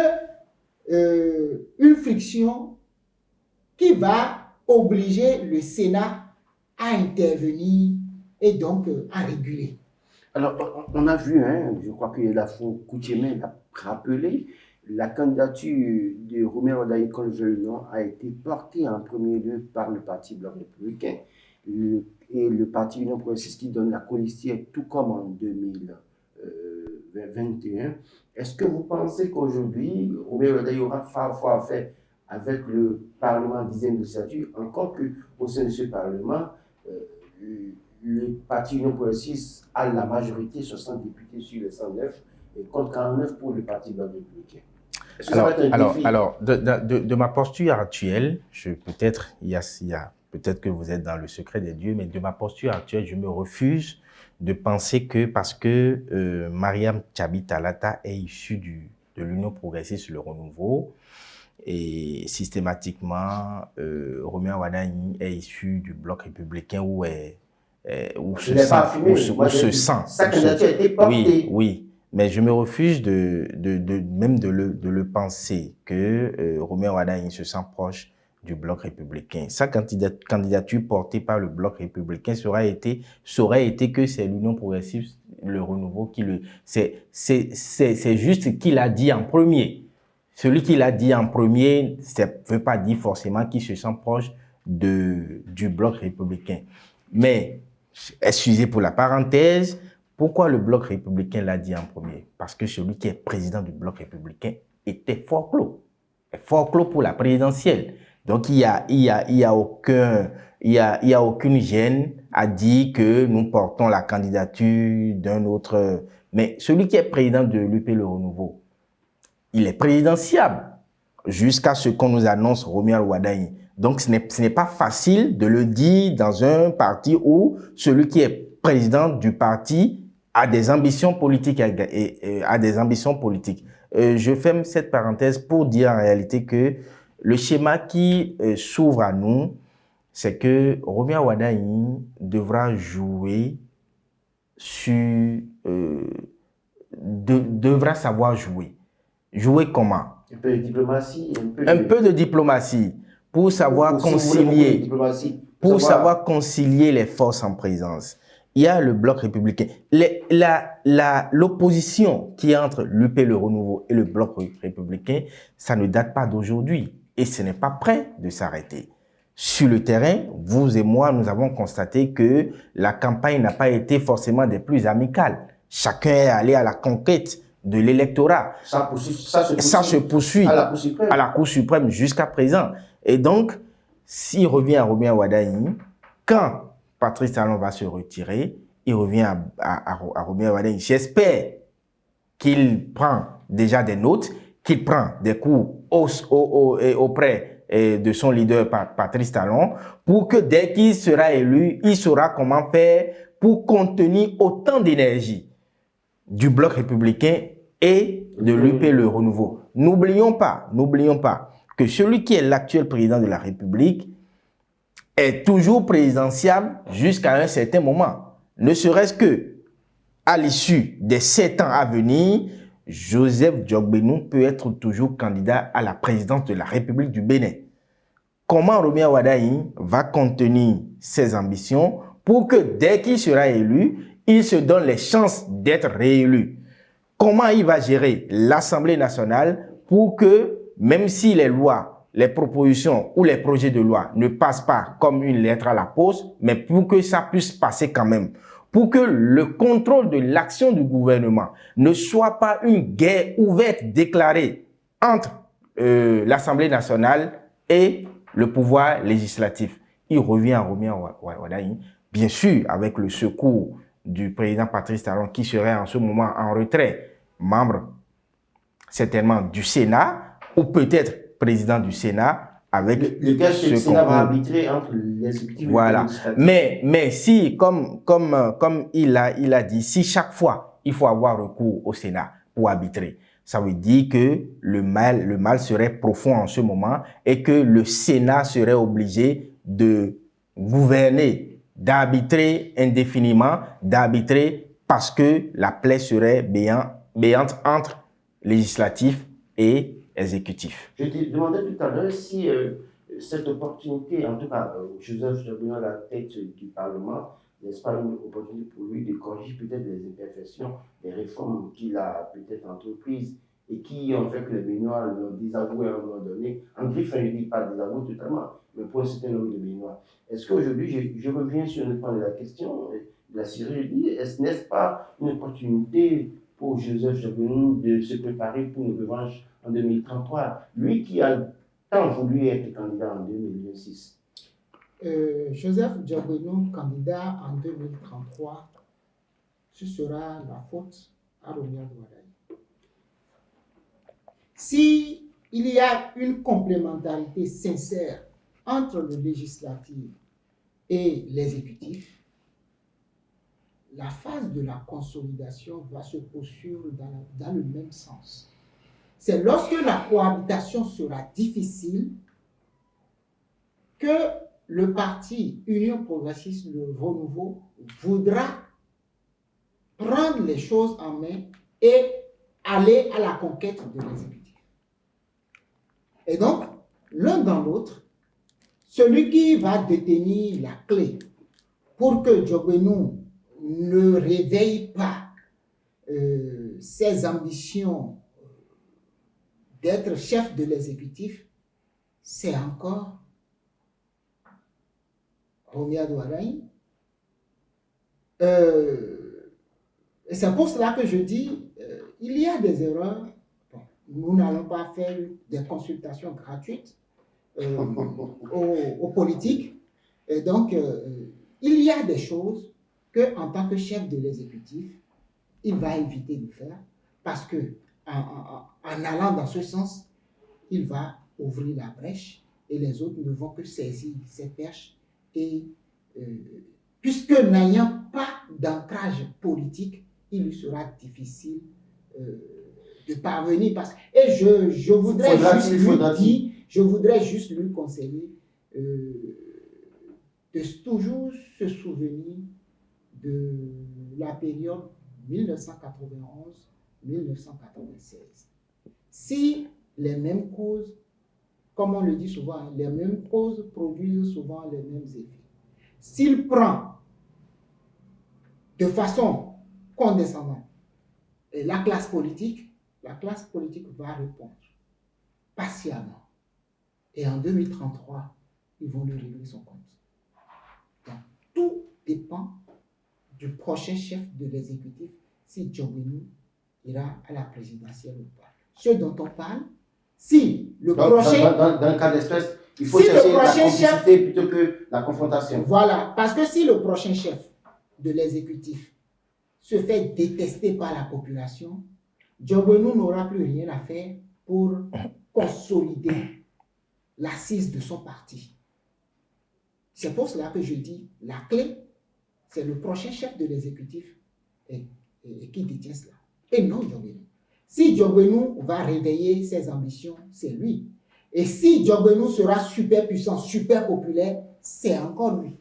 une friction qui va obliger le Sénat à intervenir et donc à réguler. Alors, on a vu, je crois que Lafont Coutuimet l'a rappelé, la candidature de Romuald Ouaddaï a été portée en premier lieu par le Parti blanc républicain et le Parti Union progressiste qui donne la colistière, tout comme en 2021. Est-ce que vous pensez qu'aujourd'hui, Romuald Ouaddaï aura parfois à faire avec le Parlement 10e législature, encore qu'au sein de ce Parlement, le Parti Union progressiste a la majorité, 60 députés sur les 109, et contre 49 pour le Parti blanc républicain. Alors, de ma posture actuelle, peut-être que vous êtes dans le secret des dieux, mais de ma posture actuelle, je me refuse de penser que parce que Mariam Tchabi Talata est issue de l'Union progressiste Le Renouveau, et systématiquement, Romuald Ouaddaï est issu du bloc républicain où se sent. Oui. Mais je me refuse de le penser que Romuald Ouaddaï se sent proche du bloc républicain. Sa candidature portée par le bloc républicain aurait été que c'est l'Union progressiste, Le Renouveau qui c'est juste qu'il a dit en premier. Celui qui l'a dit en premier, ça ne veut pas dire forcément qu'il se sent proche du bloc républicain. Mais, excusez pour la parenthèse, pourquoi le bloc républicain l'a dit en premier? Parce que celui qui est président du bloc républicain était fort clos. Fort clos pour la présidentielle. Donc, il y a aucune gêne à dire que nous portons la candidature d'un autre. Mais celui qui est président de l'UP Le Renouveau, il est présidentiable jusqu'à ce qu'on nous annonce Romuald Ouaddaï. Donc, ce n'est pas facile de le dire dans un parti où celui qui est président du parti a des ambitions politiques Je ferme cette parenthèse pour dire en réalité que le schéma qui s'ouvre à nous, c'est que Romuald Ouaddaï devra jouer devra savoir jouer. Jouer comment? Un peu de diplomatie. Un peu de diplomatie pour savoir concilier les forces en présence. Il y a le bloc républicain. L'opposition qui est entre l'UP Le Renouveau et le bloc républicain, ça ne date pas d'aujourd'hui et ce n'est pas prêt de s'arrêter. Sur le terrain, vous et moi, nous avons constaté que la campagne n'a pas été forcément des plus amicales. Chacun est allé à la conquête de l'électorat. Ça se poursuit à la Cour suprême jusqu'à présent. Et donc, s'il revient à Romain Wardani, quand Patrice Talon va se retirer, il revient à Romain Wardani. J'espère qu'il prend déjà des notes, qu'il prend des cours auprès de son leader Patrice Talon, pour que dès qu'il sera élu, il saura comment faire pour contenir autant d'énergie du bloc républicain et de l'UP Le Renouveau. N'oublions pas que celui qui est l'actuel président de la République est toujours présidentiable jusqu'à un certain moment. Ne serait-ce que à l'issue des 7 ans à venir, Joseph Djogbenou peut être toujours candidat à la présidence de la République du Bénin. Comment Romain Wardani va contenir ses ambitions pour que dès qu'il sera élu, il se donne les chances d'être réélu? Comment il va gérer l'Assemblée nationale pour que, même si les lois, les propositions ou les projets de loi ne passent pas comme une lettre à la poste, mais pour que ça puisse passer quand même, pour que le contrôle de l'action du gouvernement ne soit pas une guerre ouverte déclarée entre l'Assemblée nationale et le pouvoir législatif. Il revient à Romain Wardani, bien sûr avec le secours du président Patrice Talon qui serait en ce moment en retrait, membre certainement du Sénat ou peut-être président du Sénat avec lequel le Sénat va arbitrer entre l'exécutif et voilà. Mais si, comme il a dit, si chaque fois il faut avoir recours au Sénat pour arbitrer, ça veut dire que le mal serait profond en ce moment et que le Sénat serait obligé de gouverner, d'arbitrer indéfiniment, d'arbitrer parce que la plaie serait béante entre législatif et exécutif. Je te demandais tout à l'heure si cette opportunité, en tout cas, Joseph Djogbenou à la tête du Parlement, n'est-ce pas une opportunité pour lui de corriger peut-être les imperfections, les réformes qu'il a peut-être entreprises et qui ont fait que les Béninois l'ont désavoué à un moment donné. En griffe, je ne dis pas désavoué totalement, mais pour un certain nombre de Béninois. Est-ce qu'aujourd'hui, je reviens sur le point de la question, de la Syrie, n'est-ce pas une opportunité pour Joseph Djogbenou de se préparer pour une revanche en 2033, lui qui a tant voulu être candidat en 2026? Joseph Djogbenou, candidat en 2033, ce sera la faute à Romain Wardani. Si il y a une complémentarité sincère entre le législatif et l'exécutif, la phase de la consolidation va se poursuivre dans le même sens. C'est lorsque la cohabitation sera difficile que le parti Union progressiste, le Renouveau, voudra prendre les choses en main et aller à la conquête de l'exécutif. Et donc, l'un dans l'autre, celui qui va détenir la clé pour que Djogbenou ne réveille pas ses ambitions d'être chef de l'exécutif, c'est encore Romain Wardani. Et c'est pour cela que je dis, il y a des erreurs. Bon, nous n'allons pas faire des consultations gratuites aux politiques. Et donc, il y a des choses qu'en tant que chef de l'exécutif, il va éviter de faire parce que en allant dans ce sens, il va ouvrir la brèche et les autres ne vont que saisir ces perches. Et puisque n'ayant pas d'ancrage politique, il lui sera difficile de parvenir. Et je voudrais juste lui conseiller de toujours se souvenir de la période 1991-1996. Si les mêmes causes, comme on le dit souvent, les mêmes causes produisent souvent les mêmes effets. S'il prend de façon condescendante la classe politique va répondre patiemment. Et en 2033, ils vont lui régler son compte. Donc, tout dépend du prochain chef de l'exécutif, si Djogbenou ira à la présidentielle ou pas. Ce dont on parle, si le Donc, prochain... dans le cas d'espèce, il faut Si le chercher la prochain complicité chef- plutôt que la confrontation. Voilà, parce que si le prochain chef de l'exécutif se fait détester par la population, Diogbenou n'aura plus rien à faire pour consolider l'assise de son parti. C'est pour cela que je dis, la clé, c'est le prochain chef de l'exécutif qui détient cela. Et non Diogbenou. Si Diogbenou va réveiller ses ambitions, c'est lui. Et si Diogbenou sera super puissant, super populaire, c'est encore lui.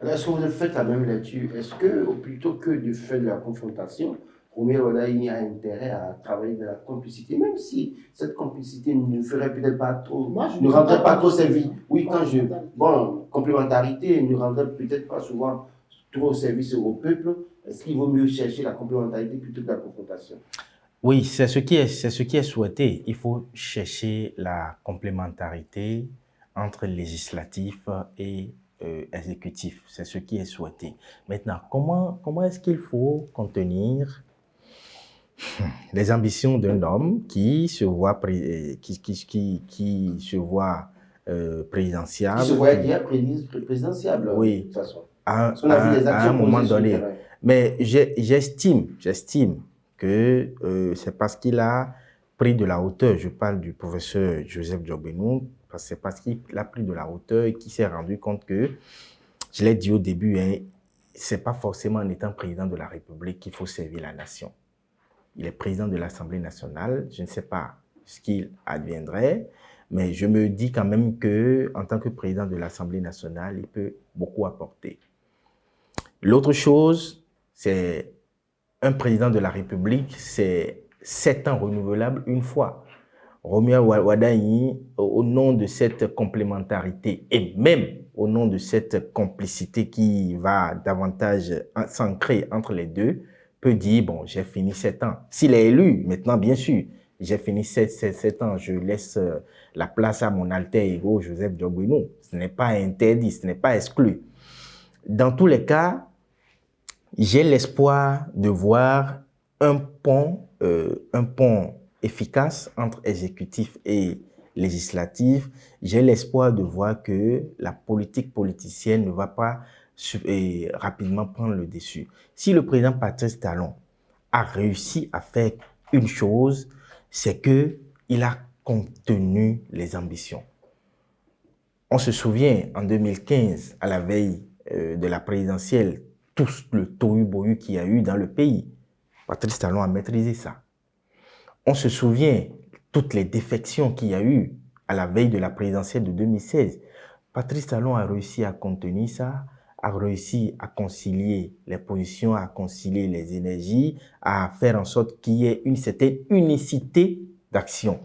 Alors, est-ce que vous faites la même lecture? Est-ce que, plutôt que de faire de la confrontation, Roméo Wadaini a intérêt à travailler de la complicité, même si cette complicité ne ferait peut-être pas trop, ne rendrait pas trop service. Oui, complémentarité ne rendrait peut-être pas souvent trop service au peuple. Est-ce qu'il vaut mieux chercher la complémentarité plutôt que la confrontation? Oui, c'est ce qui est souhaité. Il faut chercher la complémentarité entre législatif et exécutif. C'est ce qui est souhaité. Maintenant, comment est-ce qu'il faut contenir les ambitions d'un homme qui se voit présidentiable? Qui se voit déjà présidentiable, oui, de toute façon. À un moment moment donné. Mais j'estime que c'est parce qu'il a pris de la hauteur. Je parle du professeur Joseph Diogbenou, c'est parce qu'il a pris de la hauteur et qu'il s'est rendu compte que, je l'ai dit au début, hein, c'est pas forcément en étant président de la République qu'il faut servir la nation. Il est président de l'Assemblée nationale. Je ne sais pas ce qu'il adviendrait, mais je me dis quand même que, en tant que président de l'Assemblée nationale, il peut beaucoup apporter. L'autre chose, c'est un président de la République, c'est 7 ans renouvelables une fois. Roméo Wadaini, au nom de cette complémentarité et même au nom de cette complicité qui va davantage s'ancrer entre les deux, peut dire, bon, j'ai fini 7 ans. S'il est élu, maintenant, bien sûr, j'ai fini 7 ans, je laisse la place à mon alter ego, Joseph Diogbenou. Ce n'est pas interdit, ce n'est pas exclu. Dans tous les cas, j'ai l'espoir de voir un pont efficace entre exécutif et législatif. J'ai l'espoir de voir que la politique politicienne ne va pas rapidement prendre le dessus. Si le président Patrice Talon a réussi à faire une chose, c'est qu'il a contenu les ambitions. On se souvient, en 2015, à la veille de la présidentielle, tout le tohu-bohu qu'il y a eu dans le pays. Patrice Talon a maîtrisé ça. On se souvient toutes les défections qu'il y a eu à la veille de la présidentielle de 2016. Patrice Talon a réussi à contenir ça, a réussi à concilier les positions, à concilier les énergies, à faire en sorte qu'il y ait une certaine unicité d'action.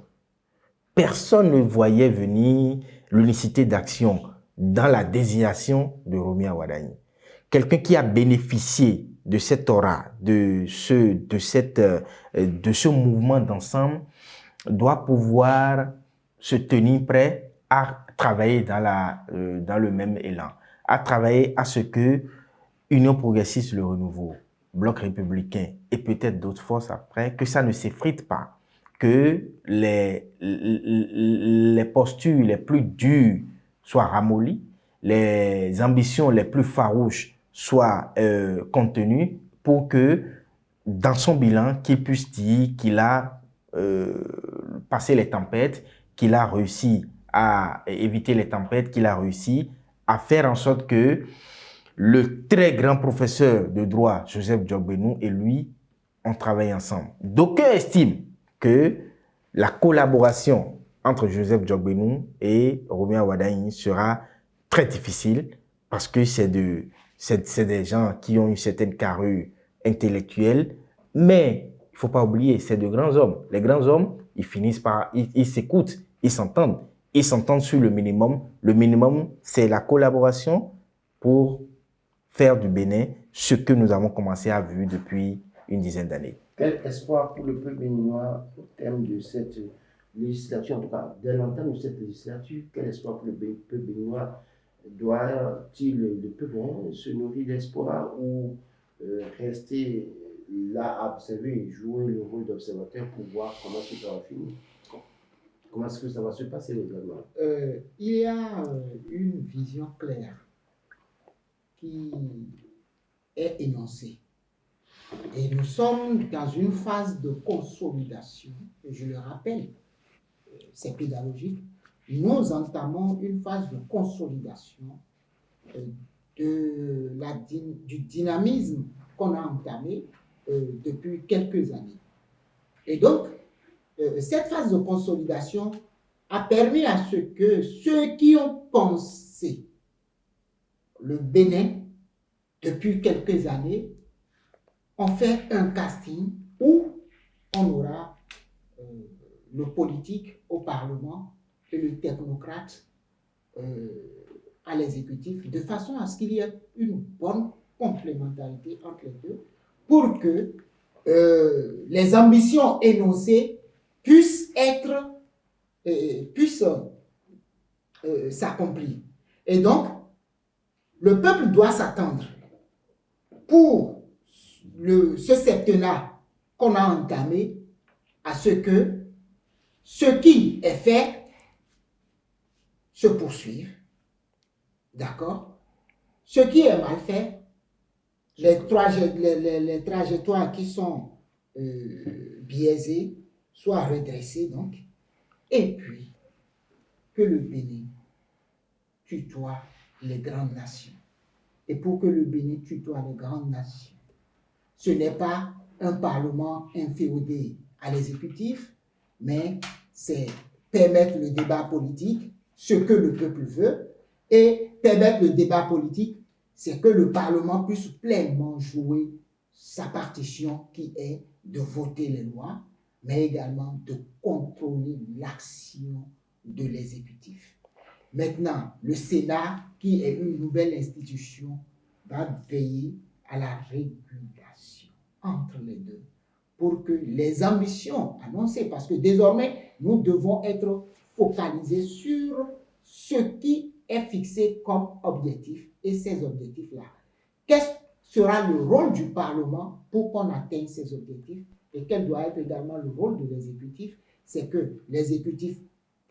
Personne ne voyait venir l'unicité d'action dans la désignation de Roméo Wadaini. Quelqu'un qui a bénéficié de cette aura, de ce mouvement d'ensemble, doit pouvoir se tenir prêt à travailler dans le même élan, à travailler à ce que Union progressiste, le renouveau, Bloc républicain et peut-être d'autres forces après, que ça ne s'effrite pas, que les postures les plus dures soient ramollies, les ambitions les plus farouches soit contenu pour que dans son bilan, qu'il puisse dire qu'il a passé les tempêtes, qu'il a réussi à éviter les tempêtes, qu'il a réussi à faire en sorte que le très grand professeur de droit, Joseph Diogbenou, et lui ont travaillé ensemble. D'aucuns estiment que la collaboration entre Joseph Diogbenou et Roméo Wadaini sera très difficile parce que c'est des gens qui ont une certaine carrure intellectuelle, mais il ne faut pas oublier, c'est de grands hommes. Les grands hommes, ils finissent par, ils s'écoutent, ils s'entendent sur le minimum. Le minimum, c'est la collaboration pour faire du Bénin ce que nous avons commencé à vivre depuis une dizaine d'années. Quel espoir pour le peuple béninois au terme de cette législature, en tout cas, dès l'entame de cette législature, quel espoir pour le peuple béninois? Doit-il, le peuple, se nourrir d'espoir ou rester là à observer et jouer le rôle d'observateur pour voir comment est-ce que ça va finir. Comment est-ce que ça va se passer légalement? Il y a une vision claire qui est énoncée. Et nous sommes dans une phase de consolidation. Et je le rappelle, c'est pédagogique. Nous entamons une phase de consolidation du dynamisme qu'on a entamé depuis quelques années. Et donc, cette phase de consolidation a permis à ce que ceux qui ont pensé le Bénin depuis quelques années ont fait un casting où on aura le politique au Parlement et le technocrate à l'exécutif, de façon à ce qu'il y ait une bonne complémentarité entre les deux pour que les ambitions énoncées puissent s'accomplir. Et donc, le peuple doit s'attendre pour ce septennat qu'on a entamé à ce que ce qui est fait se poursuive. D'accord? Ce qui est mal fait, les trajectoires qui sont biaisées soient redressées, donc, et puis que le Bénin tutoie les grandes nations. Et pour que le Bénin tutoie les grandes nations, ce n'est pas un parlement inféodé à l'exécutif, mais c'est permettre le débat politique, ce que le peuple veut, et permettre le débat politique, c'est que le Parlement puisse pleinement jouer sa partition qui est de voter les lois, mais également de contrôler l'action de l'exécutif. Maintenant, le Sénat, qui est une nouvelle institution, va veiller à la régulation entre les deux pour que les ambitions annoncées, parce que désormais, nous devons être focalisés sur ce qui est fixé comme objectif et ces objectifs-là. Quel sera le rôle du Parlement pour qu'on atteigne ces objectifs et quel doit être également le rôle de l'exécutif? C'est que l'exécutif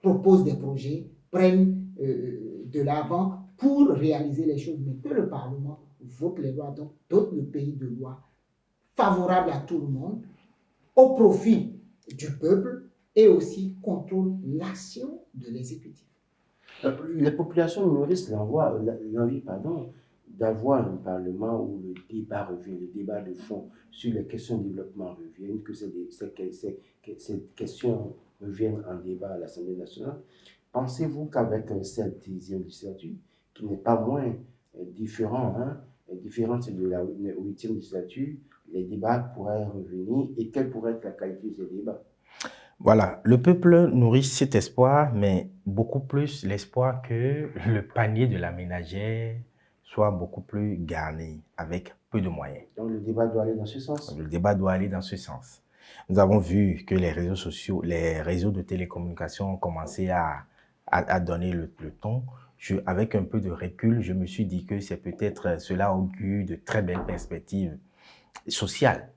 propose des projets, prenne de l'avant pour réaliser les choses, mais que le Parlement vote les lois, donc dote le pays de lois favorables à tout le monde, au profit du peuple et aussi contrôle l'action de l'exécutif. Les populations minoristes l'envie d'avoir un parlement où le débat revient, le débat de fond sur les questions de développement reviennent, que ces questions reviennent en débat à l'Assemblée nationale. Pensez-vous qu'avec cette 10e législature, qui n'est pas moins différente de la 8e législature, les débats pourraient revenir et quelle pourrait être la qualité de ces débats? Voilà, le peuple nourrit cet espoir, mais beaucoup plus l'espoir que le panier de la ménagère soit beaucoup plus garni, avec peu de moyens. Donc le débat doit aller dans ce sens? Le débat doit aller dans ce sens. Nous avons vu que les réseaux sociaux, les réseaux de télécommunication ont commencé à donner le ton. Avec un peu de recul, je me suis dit que c'est peut-être cela augure de très belles perspectives sociales.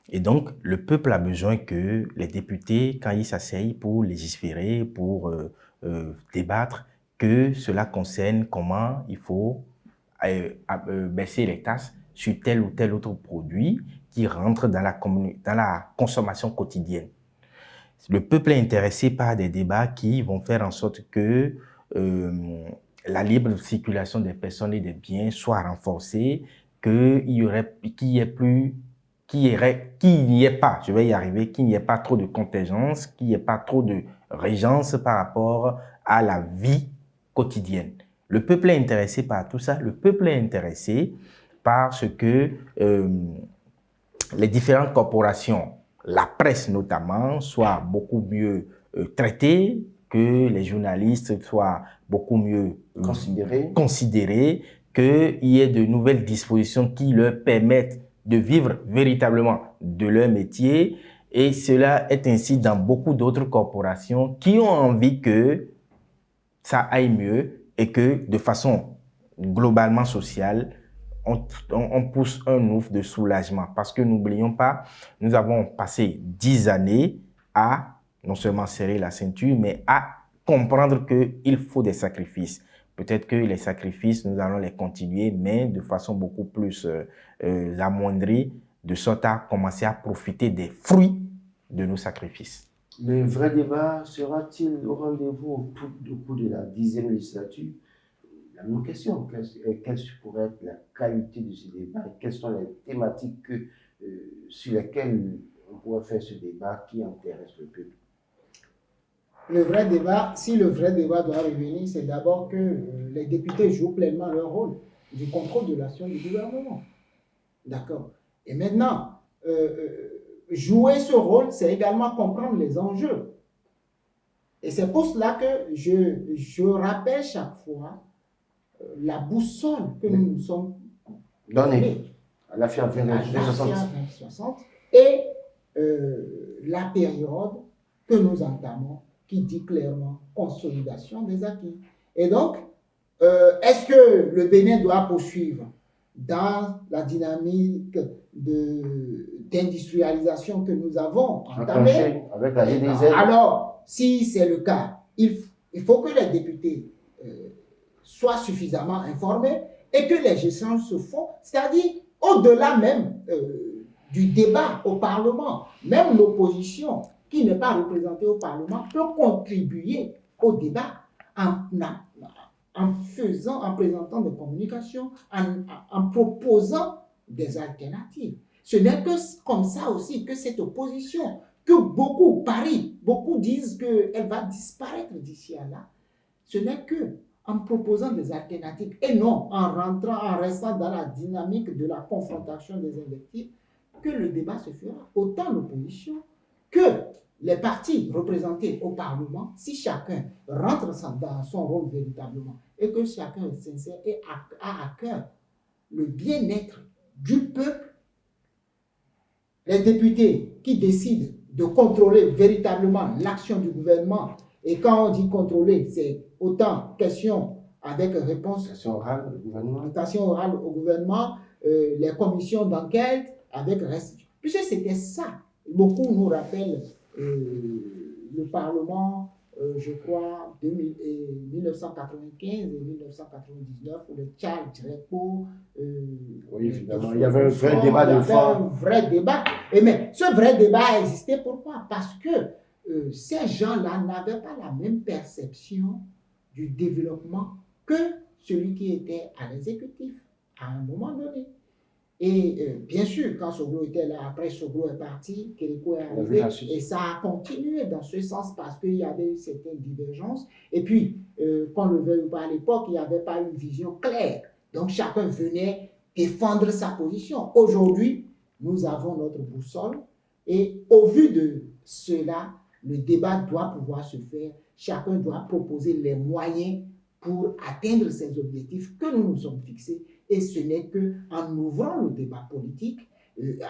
Et donc, le peuple a besoin que les députés, quand ils s'asseyent pour légiférer, pour débattre, que cela concerne comment il faut baisser les taxes sur tel ou tel autre produit qui rentre dans la consommation quotidienne. Le peuple est intéressé par des débats qui vont faire en sorte que la libre circulation des personnes et des biens soit renforcée, qu'il n'y ait pas, je vais y arriver, qu'il n'y ait pas trop de contingence, qu'il n'y ait pas trop de régence par rapport à la vie quotidienne. Le peuple est intéressé par tout ça. Le peuple est intéressé par ce que les différentes corporations, la presse notamment, soient beaucoup mieux traitées, que les journalistes soient beaucoup mieux considérés, qu'il y ait de nouvelles dispositions qui leur permettent de vivre véritablement de leur métier. Et cela est ainsi dans beaucoup d'autres corporations qui ont envie que ça aille mieux et que de façon globalement sociale, on pousse un ouf de soulagement. Parce que n'oublions pas, nous avons passé 10 années à non seulement serrer la ceinture, mais à comprendre qu'il faut des sacrifices. Peut-être que les sacrifices, nous allons les continuer, mais de façon beaucoup plus amoindrie, de sorte à commencer à profiter des fruits de nos sacrifices. Le vrai débat sera-t-il au rendez-vous au cours de la 10e législature? La même question, quelle pourrait être la qualité de ce débat? Quelles sont les thématiques sur lesquelles on pourrait faire ce débat qui intéresse le peuple? Le vrai débat, si le vrai débat doit revenir, c'est d'abord que les députés jouent pleinement leur rôle du contrôle de l'action du gouvernement. D'accord. Et maintenant, jouer ce rôle, c'est également comprendre les enjeux. Et c'est pour cela que je rappelle chaque fois la boussole que nous nous sommes donnée à la FIA 2060 et la période que nous entamons qui dit clairement consolidation des acquis. Et donc, est-ce que le Bénin doit poursuivre dans la dynamique d'industrialisation que nous avons entamée? Avec la GDZ. Alors, si c'est le cas, il faut que les députés soient suffisamment informés et que les échanges se font, c'est-à-dire au-delà même du débat au Parlement, même l'opposition qui n'est pas représentée au Parlement peut contribuer au débat en présentant des communications, en proposant des alternatives. Ce n'est que comme ça aussi que cette opposition, que beaucoup parient, beaucoup disent qu'elle va disparaître d'ici à là, ce n'est que en proposant des alternatives et non en restant dans la dynamique de la confrontation des invectives que le débat se fera. Autant l'opposition que les partis représentés au Parlement, si chacun rentre dans son rôle véritablement et que chacun est sincère et a à cœur le bien-être du peuple, les députés qui décident de contrôler véritablement l'action du gouvernement, et quand on dit contrôler, c'est autant question avec réponse, question orale au gouvernement, les commissions d'enquête avec restitution. Puisque c'était ça, beaucoup nous rappellent le Parlement, je crois, 1995 et 1999, où le Tchad, Greco. Oui, évidemment, il y avait un vrai débat de fond. Un vrai débat. Mais ce vrai débat a existé pourquoi? Parce que ces gens-là n'avaient pas la même perception du développement que celui qui était à l'exécutif à un moment donné. Et bien sûr, quand Soglo était là, après Soglo est parti, Kérékou est arrivé, et ça a continué dans ce sens parce qu'il y avait eu certaines divergences. Et puis, qu'on le veuille ou pas à l'époque, il n'y avait pas une vision claire. Donc, chacun venait défendre sa position. Aujourd'hui, nous avons notre boussole et au vu de cela, le débat doit pouvoir se faire. Chacun doit proposer les moyens pour atteindre ces objectifs que nous nous sommes fixés. Et ce n'est qu'en ouvrant le débat politique,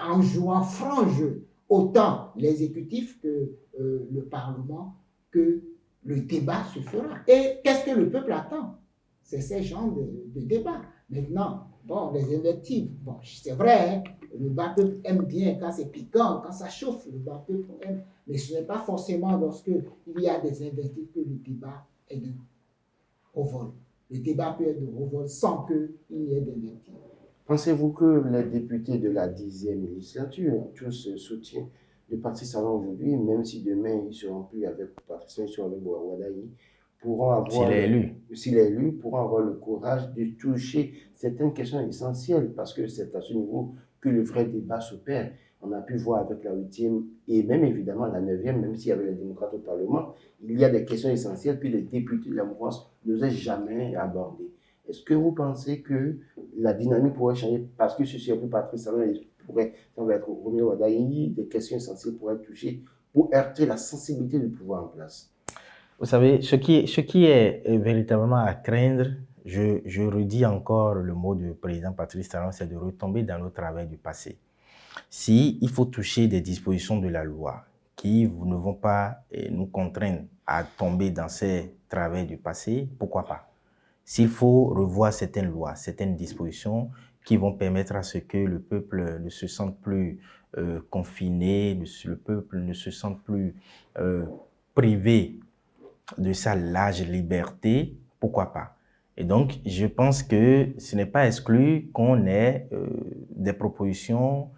en jouant franc jeu, autant l'exécutif que le Parlement, que le débat se fera. Et qu'est-ce que le peuple attend? C'est ces genres de débats. Maintenant, bon, les invectives, bon, c'est vrai, hein, le bas peuple aime bien quand c'est piquant, quand ça chauffe, le bas peuple aime. Mais ce n'est pas forcément lorsqu'il y a des invectives que le débat est de au vol. Le débat peut être de revol sans qu'il y ait d'invectives. Pensez-vous que les députés de la 10e législature, tous soutiennent le Parti Salon aujourd'hui, même si demain ils ne seront plus avec Patrice, ils seront avec Wadayi, pourront avoir, s'il est élu, pourront avoir le courage de toucher certaines questions essentielles, parce que c'est à ce niveau que le vrai débat s'opère. On a pu voir avec la 8e et même évidemment la 9e, même s'il y avait les démocrates au Parlement, il y a des questions essentielles que les députés de la mouvance n'osaient jamais aborder. Est-ce que vous pensez que la dynamique pourrait changer parce que ceci est plus Patrice Talon et pourrait, ça va être Roméo Wadayi, des questions essentielles pourraient être touchées pour heurter la sensibilité du pouvoir en place? Vous savez, ce qui est véritablement à craindre, je redis encore le mot du président Patrice Talon, c'est de retomber dans le travail du passé. Si il faut toucher des dispositions de la loi qui ne vont pas nous contraindre à tomber dans ces travaux du passé, pourquoi pas? S'il faut revoir certaines lois, certaines dispositions qui vont permettre à ce que le peuple ne se sente plus confiné, le peuple ne se sente plus privé de sa large liberté, pourquoi pas. Et donc, je pense que ce n'est pas exclu qu'on ait des propositions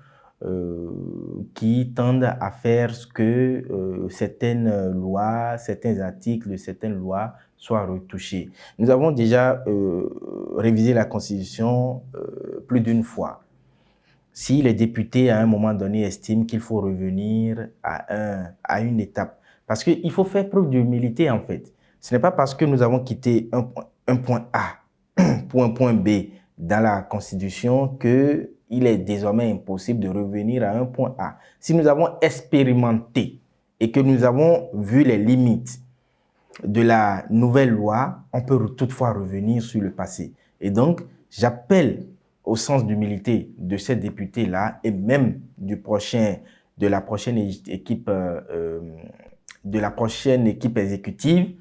qui tendent à faire ce que certaines lois, certains articles de certaines lois soient retouchés. Nous avons déjà révisé la Constitution plus d'une fois. Si les députés, à un moment donné, estiment qu'il faut revenir à une étape, parce qu'il faut faire preuve d'humilité, en fait. Ce n'est pas parce que nous avons quitté un point A pour un point B dans la Constitution qu'il est désormais impossible de revenir à un point A. Si nous avons expérimenté et que nous avons vu les limites de la nouvelle loi, on peut toutefois revenir sur le passé. Et donc, j'appelle au sens d'humilité de ces députés-là et même de la prochaine équipe exécutive,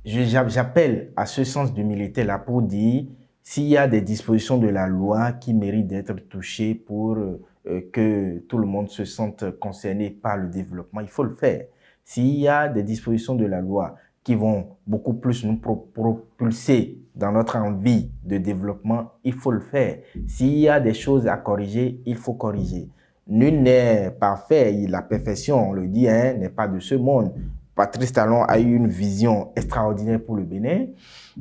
j'appelle à ce sens d'humilité-là pour dire s'il y a des dispositions de la loi qui méritent d'être touchées pour que tout le monde se sente concerné par le développement, il faut le faire. S'il y a des dispositions de la loi qui vont beaucoup plus nous propulser dans notre envie de développement, il faut le faire. S'il y a des choses à corriger, il faut corriger. Nul n'est parfait, la perfection, on le dit, n'est pas de ce monde. Patrice Talon a eu une vision extraordinaire pour le Bénin.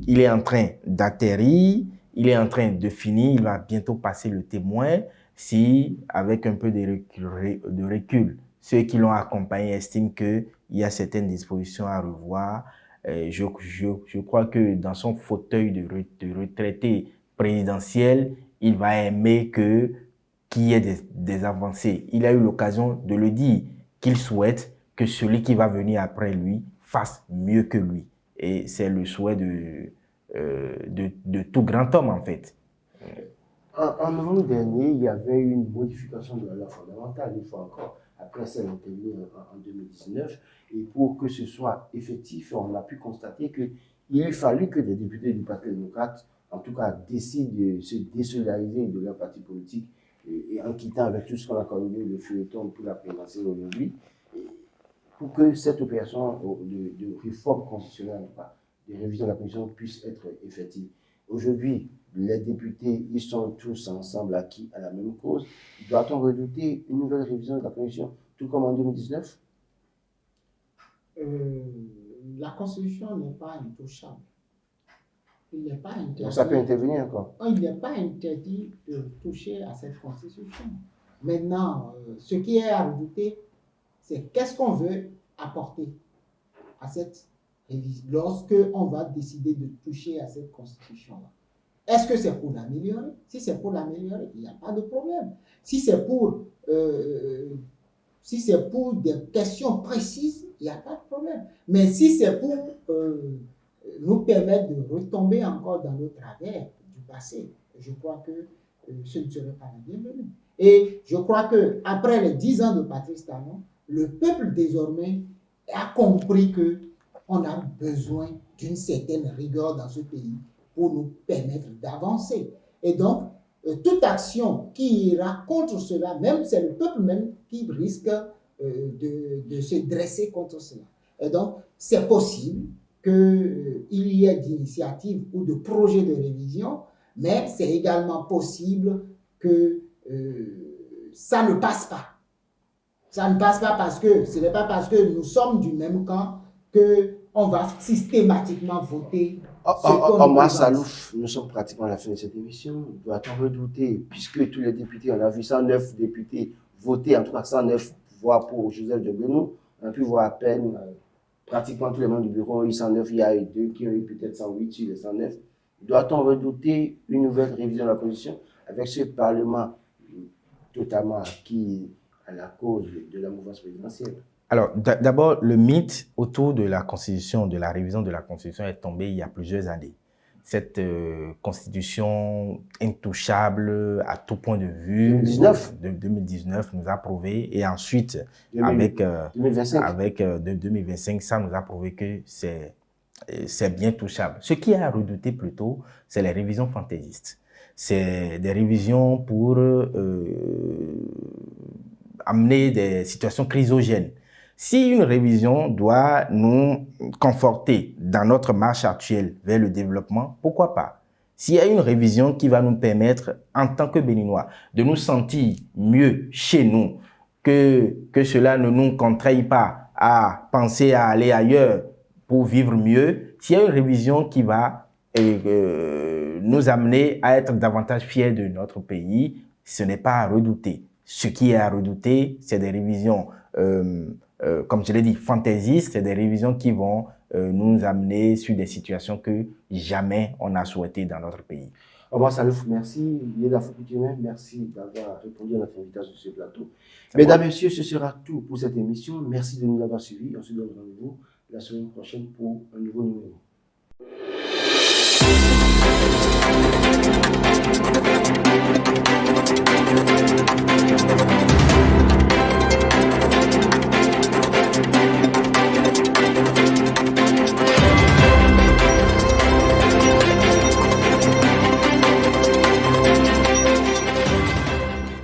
Il est en train d'atterrir, il est en train de finir, il va bientôt passer le témoin. Si, avec un peu de recul, ceux qui l'ont accompagné estiment qu'il y a certaines dispositions à revoir, je crois que dans son fauteuil de retraité présidentiel, il va aimer qu'il y ait des avancées. Il a eu l'occasion de le dire, qu'il souhaite que celui qui va venir après lui fasse mieux que lui. Et c'est le souhait de tout grand homme, en fait. En novembre dernier, il y avait une modification de la loi fondamentale, une fois encore, après celle intervenue en 2019. Et pour que ce soit effectif, on a pu constater qu'il a fallu que des députés du Parti démocrate, en tout cas, décident de se désolidariser de leur parti politique et en quittant avec tout ce qu'on a connu le feuilleton pour la présidentielle aujourd'hui, pour que cette opération de réforme constitutionnelle, de révision de la Constitution puisse être effective. Aujourd'hui, les députés, ils sont tous ensemble acquis à la même cause. Doit-on redouter une nouvelle révision de la Constitution, tout comme en 2019? La Constitution n'est pas intouchable. Il n'est pas interdit. Donc ça peut intervenir encore. Il n'est pas interdit de toucher à cette Constitution. Maintenant, ce qui est à redouter, c'est qu'est-ce qu'on veut apporter à cette révision lorsque on va décider de toucher à cette Constitution-là. Est-ce que c'est pour l'améliorer? Si c'est pour l'améliorer, il n'y a pas de problème. Si c'est pour des questions précises, il n'y a pas de problème. Mais si c'est pour nous permettre de retomber encore dans le travers du passé, je crois que ce ne serait pas la bienvenue. Et je crois qu'après les 10 ans de Patrice Talon, le peuple désormais a compris qu'on a besoin d'une certaine rigueur dans ce pays pour nous permettre d'avancer. Et donc, toute action qui ira contre cela, même c'est le peuple même qui risque de se dresser contre cela. Et donc, c'est possible qu'il y ait d'initiatives ou de projets de révision, mais c'est également possible que ça ne passe pas. Ça ne passe pas parce que ce n'est pas parce que nous sommes du même camp qu'on va systématiquement voter. Omar Salouf, nous sommes pratiquement à la fin de cette émission. Doit-on redouter, puisque tous les députés, on a vu 109 députés voter, en tout cas 109 voix pour Joseph de Benoît, on a pu voir à peine pratiquement tous les membres du bureau ont eu 109, il y a eu 2 qui ont eu peut-être 108 sur les 109. Doit-on redouter une nouvelle révision de la Constitution avec ce Parlement totalement acquis à la cause de la mouvance présidentielle? Alors, d'abord, le mythe autour de la Constitution, de la révision de la Constitution est tombé il y a plusieurs années. Cette Constitution intouchable à tout point de vue 2019 nous a prouvé, et ensuite, avec 2025, ça nous a prouvé que c'est bien touchable. Ce qui est à redouter plutôt, c'est les révisions fantaisistes. c'est des révisions pour amener des situations chrysogènes. Si une révision doit nous conforter dans notre marche actuelle vers le développement, pourquoi pas? S'il y a une révision qui va nous permettre, en tant que Béninois, de nous sentir mieux chez nous, que cela ne nous contraille pas à penser à aller ailleurs pour vivre mieux, s'il y a une révision qui va nous amener à être davantage fiers de notre pays, ce n'est pas à redouter. Ce qui est à redouter, c'est des révisions, comme je l'ai dit, fantaisistes, c'est des révisions qui vont nous amener sur des situations que jamais on a souhaité dans notre pays. Omar Salouf, merci. Yeda Foukoutoumen, merci d'avoir répondu à notre invitation sur ce plateau. Mesdames, Messieurs, ce sera tout pour cette émission. Merci de nous avoir suivis. On se donne rendez-vous la semaine prochaine pour un nouveau numéro.